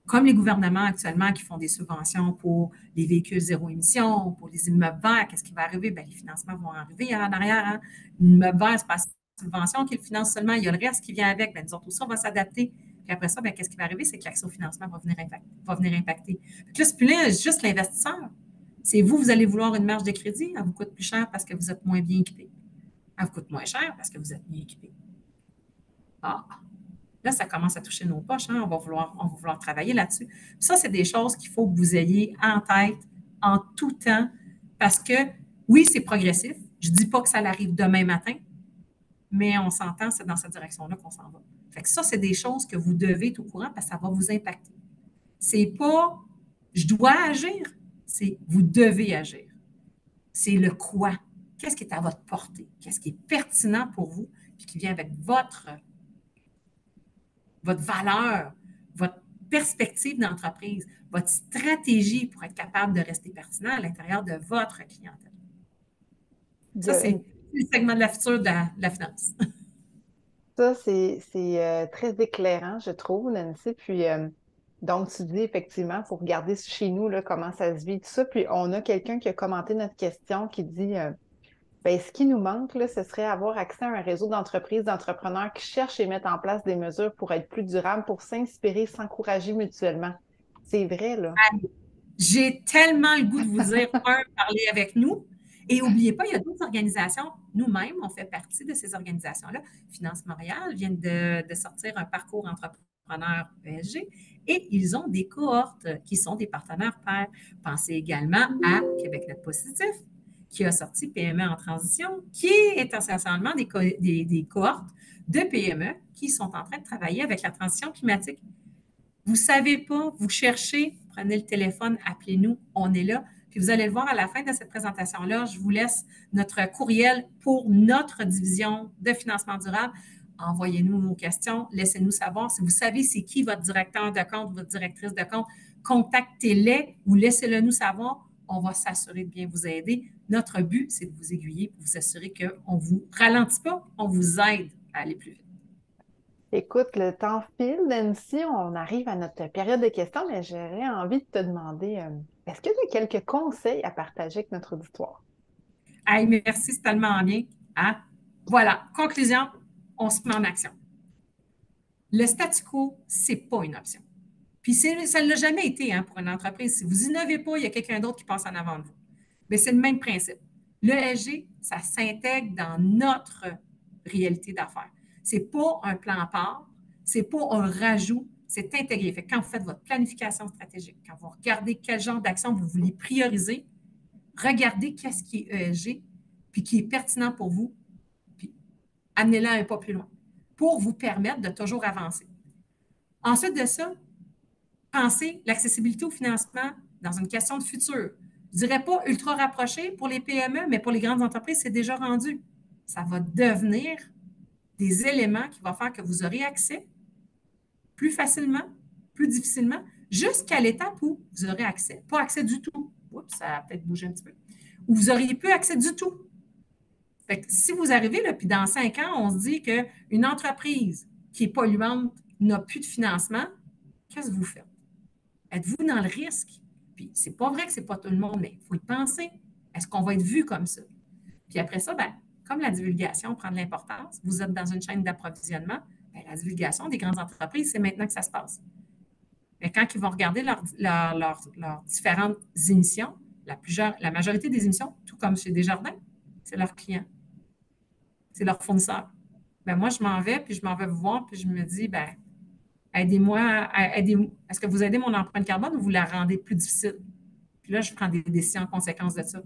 comme les gouvernements actuellement qui font des subventions pour les véhicules zéro émission, pour les immeubles verts, qu'est-ce qui va arriver? Bien, les financements vont arriver en arrière. Hein? L'immeuble vert, c'est pas la subvention qui le finance seulement, il y a le reste qui vient avec. Bien, nous autres aussi, on va s'adapter. Puis après ça, bien, qu'est-ce qui va arriver? C'est que l'accès au financement va venir impacter. Puis là, c'est plus juste l'investisseur. C'est vous, vous allez vouloir une marge de crédit, elle vous coûte plus cher parce que vous êtes moins bien équipé. Elle vous coûte moins cher parce que vous êtes mieux équipé. Ah, là, ça commence à toucher nos poches. Hein? On va vouloir travailler là-dessus. Ça, c'est des choses qu'il faut que vous ayez en tête en tout temps parce que, oui, c'est progressif. Je ne dis pas que ça arrive demain matin, mais on s'entend, c'est dans cette direction-là qu'on s'en va. Fait que ça, c'est des choses que vous devez être au courant parce que ça va vous impacter. C'est pas je dois agir, c'est vous devez agir. C'est le quoi. Qu'est-ce qui est à votre portée? Qu'est-ce qui est pertinent pour vous puis qui vient avec votre valeur, votre perspective d'entreprise, votre stratégie pour être capable de rester pertinent à l'intérieur de votre clientèle. Ça, c'est le segment de la future de la finance. Ça, c'est très éclairant, je trouve, Nancy. Puis, donc, tu dis effectivement, il faut regarder chez nous là, comment ça se vit, tout ça. Puis, on a quelqu'un qui a commenté notre question qui dit Bien, ce qui nous manque, là, ce serait avoir accès à un réseau d'entreprises, d'entrepreneurs qui cherchent et mettent en place des mesures pour être plus durables, pour s'inspirer, s'encourager mutuellement. C'est vrai, là. J'ai tellement le goût de vous dire, parler avec nous. Et n'oubliez pas, il y a d'autres organisations. Nous-mêmes, on fait partie de ces organisations-là. Finance Montréal vient de sortir un parcours entrepreneur ESG et ils ont des cohortes qui sont des partenaires pairs. Pensez également à Québec Net Positif, qui a sorti PME en transition, qui est essentiellement des cohortes de PME qui sont en train de travailler avec la transition climatique. Vous ne savez pas, vous cherchez, prenez le téléphone, appelez-nous, on est là. Puis vous allez le voir à la fin de cette présentation-là, je vous laisse notre courriel pour notre division de financement durable. Envoyez-nous vos questions, laissez-nous savoir. Si vous savez c'est qui votre directeur de compte, votre directrice de compte, contactez-les ou laissez-le nous savoir. On va s'assurer de bien vous aider. Notre but, c'est de vous aiguiller pour vous assurer qu'on ne vous ralentit pas, on vous aide à aller plus vite. Écoute, le temps file, Nancy, on arrive à notre période de questions, mais j'aurais envie de te demander, est-ce que tu as quelques conseils à partager avec notre auditoire? Hey, merci, c'est tellement bien. Hein? Voilà, conclusion, on se met en action. Le statu quo, ce n'est pas une option. Puis ça ne l'a jamais été hein, pour une entreprise. Si vous innovez pas, il y a quelqu'un d'autre qui passe en avant de vous. Mais c'est le même principe. Le SG, ça s'intègre dans notre réalité d'affaires. Ce n'est pas un plan à part, ce n'est pas un rajout, c'est intégré. Fait que quand vous faites votre planification stratégique, quand vous regardez quel genre d'action vous voulez prioriser, regardez qu'est-ce qui est ESG, puis qui est pertinent pour vous, puis amenez-le un pas plus loin pour vous permettre de toujours avancer. Ensuite de ça, pensez l'accessibilité au financement dans une question de futur. Je ne dirais pas ultra rapproché pour les PME, mais pour les grandes entreprises, c'est déjà rendu. Ça va devenir des éléments qui vont faire que vous aurez accès plus facilement, plus difficilement, jusqu'à l'étape où vous aurez accès. Pas accès du tout. Oups, ça a peut-être bougé un petit peu. Où vous n'auriez plus accès du tout. Fait que si vous arrivez, là, puis dans 5 ans, on se dit qu'une entreprise qui est polluante n'a plus de financement, qu'est-ce que vous faites? Êtes-vous dans le risque? Puis c'est pas vrai que c'est pas tout le monde, mais il faut y penser. Est-ce qu'on va être vu comme ça? Puis après ça, ben, comme la divulgation prend de l'importance, vous êtes dans une chaîne d'approvisionnement, ben, la divulgation des grandes entreprises, c'est maintenant que ça se passe. Mais quand ils vont regarder leurs différentes émissions, la majorité des émissions, tout comme chez Desjardins, c'est leurs clients, c'est leurs fournisseurs. Ben moi, je m'en vais, puis je m'en vais vous voir, puis je me dis, ben, aidez-moi, est-ce que vous aidez mon empreinte carbone ou vous la rendez plus difficile? Puis là, je prends des décisions en conséquence de ça.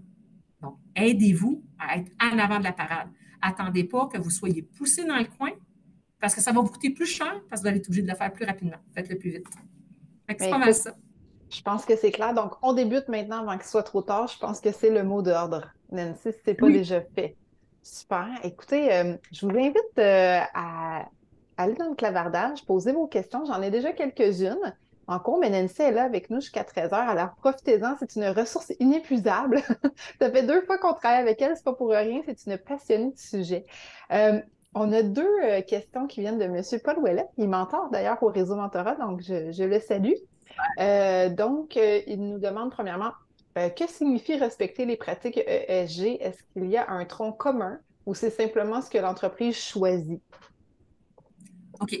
Donc, aidez-vous à être en avant de la parade. Attendez pas que vous soyez poussé dans le coin parce que ça va vous coûter plus cher parce que vous allez être obligé de le faire plus rapidement. Faites-le plus vite. C'est Mais pas mal écoute, ça. je pense que c'est clair. Donc, on débute maintenant avant qu'il soit trop tard. Je pense que c'est le mot d'ordre, Nancy, si ce n'est pas Oui. déjà fait. Super. Écoutez, je vous invite à aller dans le clavardage, poser vos questions. J'en ai déjà quelques-unes en cours, mais Nancy est là avec nous jusqu'à 13 heures. Alors, profitez-en. C'est une ressource inépuisable. Ça fait 2 fois qu'on travaille avec elle. C'est pas pour rien. C'est une passionnée du sujet. Euh, on a deux questions qui viennent de M. Paul Ouellet. Il mentor d'ailleurs au réseau Mentorat, donc je le salue. Il nous demande premièrement, que signifie respecter les pratiques ESG? Est-ce qu'il y a un tronc commun ou c'est simplement ce que l'entreprise choisit? OK.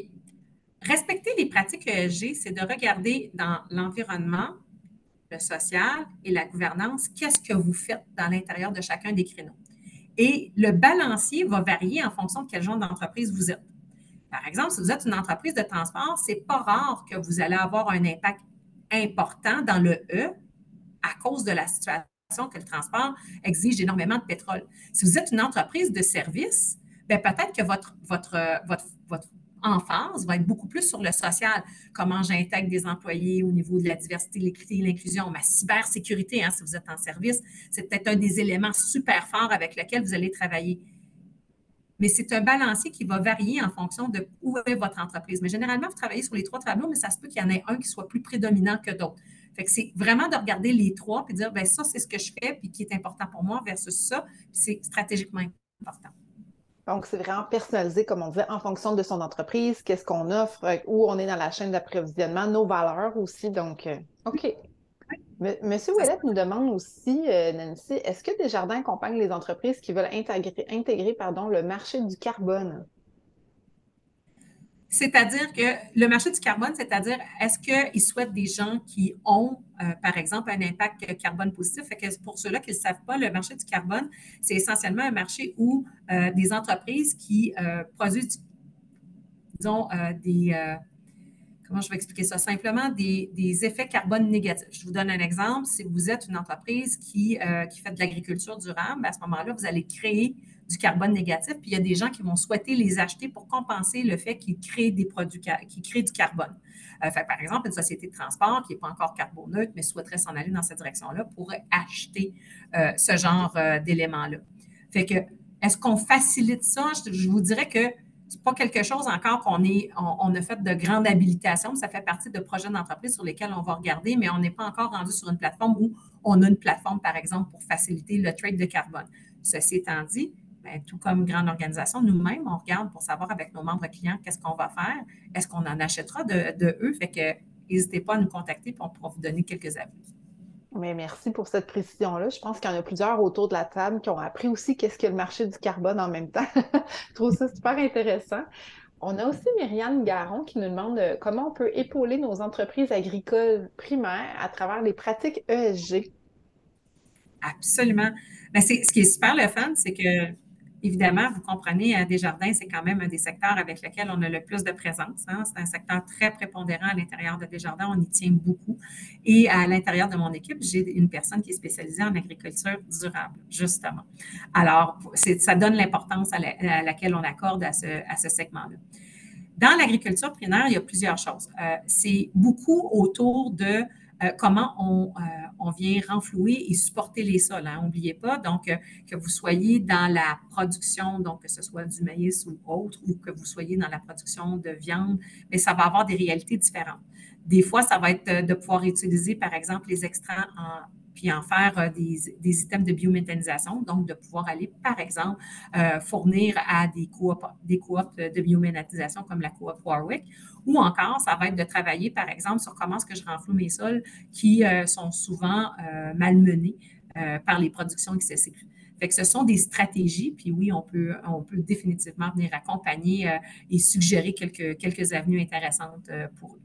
Respecter les pratiques ESG, c'est de regarder dans l'environnement, le social et la gouvernance, qu'est-ce que vous faites dans l'intérieur de chacun des créneaux. Et le balancier va varier en fonction de quel genre d'entreprise vous êtes. Par exemple, si vous êtes une entreprise de transport, c'est pas rare que vous allez avoir un impact important dans le E à cause de la situation que le transport exige énormément de pétrole. Si vous êtes une entreprise de service, bien, peut-être que votre emphase va être beaucoup plus sur le social. Comment j'intègre des employés au niveau de la diversité, l'équité, l'inclusion, ma cybersécurité, hein, si vous êtes en service, c'est peut-être un des éléments super forts avec lesquels vous allez travailler. Mais c'est un balancier qui va varier en fonction de où est votre entreprise. Mais généralement, vous travaillez sur les 3 tableaux, mais ça se peut qu'il y en ait un qui soit plus prédominant que d'autres. Fait que c'est vraiment de regarder les 3 puis de dire, bien, ça, c'est ce que je fais puis qui est important pour moi versus ça. Puis c'est stratégiquement important. Donc, c'est vraiment personnalisé, comme on disait, en fonction de son entreprise, qu'est-ce qu'on offre, où on est dans la chaîne d'approvisionnement, nos valeurs aussi. Donc, OK. Monsieur Ça, Ouellet nous demande aussi, Nancy, est-ce que Desjardins accompagne les entreprises qui veulent intégrer pardon, le marché du carbone? c'est-à-dire que le marché du carbone, c'est-à-dire, est-ce qu'ils souhaitent des gens qui ont, par exemple, un impact carbone positif? Fait que pour ceux-là qui ne le savent pas, le marché du carbone, c'est essentiellement un marché où des entreprises qui produisent, disons, comment je vais expliquer ça? Simplement des effets carbone négatifs. Je vous donne un exemple. Si vous êtes une entreprise qui fait de l'agriculture durable, à ce moment-là, vous allez créer du carbone négatif, puis il y a des gens qui vont souhaiter les acheter pour compenser le fait qu'ils créent des produits qui créent du carbone. Fait, par exemple, une société de transport qui n'est pas encore carboneutre, mais souhaiterait s'en aller dans cette direction-là, pourrait acheter ce genre d'éléments-là. Fait que, est-ce qu'on facilite ça? Je vous dirais que c'est pas quelque chose encore on a fait de grande habilitation. Ça fait partie de projets d'entreprise sur lesquels on va regarder, mais on n'est pas encore rendu sur une plateforme où on a une plateforme, par exemple, pour faciliter le trade de carbone. Ceci étant dit, bien, tout comme grande organisation, nous-mêmes, on regarde pour savoir avec nos membres clients qu'est-ce qu'on va faire. Est-ce qu'on en achètera de eux? Fait que n'hésitez pas à nous contacter, puis on pourra vous donner quelques avis. Mais merci pour cette précision-là. Je pense qu'il y en a plusieurs autour de la table qui ont appris aussi qu'est-ce que le marché du carbone en même temps. Je trouve ça super intéressant. On a aussi Myriam Garon qui nous demande comment on peut épauler nos entreprises agricoles primaires à travers les pratiques ESG. Absolument. Ben, ce qui est super le fun, c'est que, évidemment, vous comprenez, Desjardins, c'est quand même un des secteurs avec lequel on a le plus de présence, hein. C'est un secteur très prépondérant à l'intérieur de Desjardins. On y tient beaucoup. Et à l'intérieur de mon équipe, j'ai une personne qui est spécialisée en agriculture durable, justement. Alors, ça donne l'importance à laquelle on accorde à ce segment-là. Dans l'agriculture primaire, il y a plusieurs choses. C'est beaucoup autour de comment on vient renflouer et supporter les sols. N'oubliez pas, donc, que vous soyez dans la production, donc que ce soit du maïs ou autre, ou que vous soyez dans la production de viande, mais ça va avoir des réalités différentes. Des fois, ça va être de pouvoir utiliser, par exemple, les extrants puis en faire des items de biométhanisation, donc de pouvoir aller, par exemple, fournir à des coops de biométhanisation comme la coop Warwick, ou encore, ça va être de travailler, par exemple, sur comment est-ce que je renfloue mes sols qui sont souvent malmenés par les productions excessives. Fait que ce sont des stratégies, puis oui, on peut définitivement venir accompagner et suggérer quelques avenues intéressantes pour eux.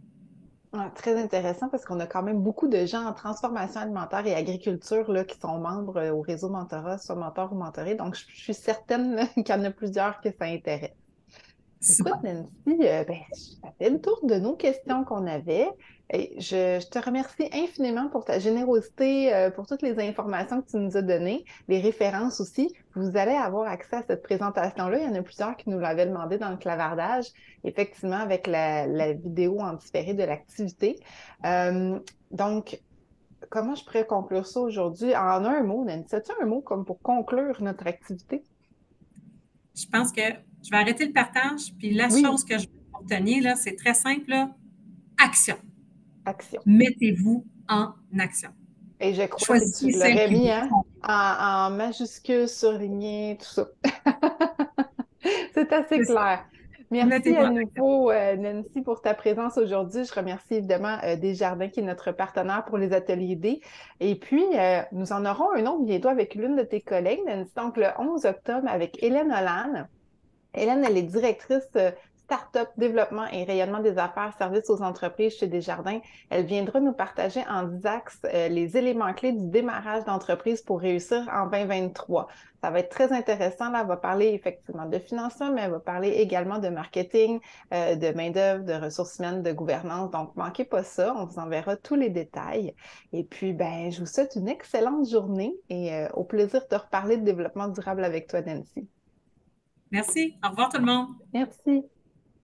Ah, très intéressant parce qu'on a quand même beaucoup de gens en transformation alimentaire et agriculture là, qui sont membres au réseau Mentorat, soit mentor ou mentoré. Donc, je suis certaine là, qu'il y en a plusieurs que ça intéresse. Écoute, Super. Nancy, ben, ça fait le tour de nos questions qu'on avait. Et je te remercie infiniment pour ta générosité, pour toutes les informations que tu nous as données, les références aussi. Vous allez avoir accès à cette présentation-là. Il y en a plusieurs qui nous l'avaient demandé dans le clavardage, effectivement, avec la vidéo en différé de l'activité. Euh, donc, comment je pourrais conclure ça aujourd'hui? En un mot, Nancy, as-tu un mot comme pour conclure notre activité? Je pense que je vais arrêter le partage, puis la Oui, chose que je vais retenir, là, c'est très simple, là, action. action. Mettez-vous en action. Et je crois que tu Choisissez celle l'aurais qui mis, vous hein, convient. en majuscule, surligné, tout ça. C'est assez C'est ça. clair. Merci Mettez-vous à en action. nouveau, Nancy, pour ta présence aujourd'hui. Je remercie évidemment Desjardins, qui est notre partenaire pour les ateliers D. Et puis, nous en aurons un autre bientôt avec l'une de tes collègues, Nancy, donc le 11 octobre avec Hélène Holland. Hélène, elle est directrice Start-up, développement et rayonnement des affaires, services aux entreprises chez Desjardins. Elle viendra nous partager en 10 axes les éléments clés du démarrage d'entreprise pour réussir en 2023. Ça va être très intéressant. Là, elle va parler effectivement de financement, mais elle va parler également de marketing, de main-d'œuvre, de ressources humaines, de gouvernance. Donc, manquez pas ça. On vous enverra tous les détails. Et puis, ben, je vous souhaite une excellente journée et au plaisir de reparler de développement durable avec toi, Nancy. Merci. Au revoir tout le monde. Merci.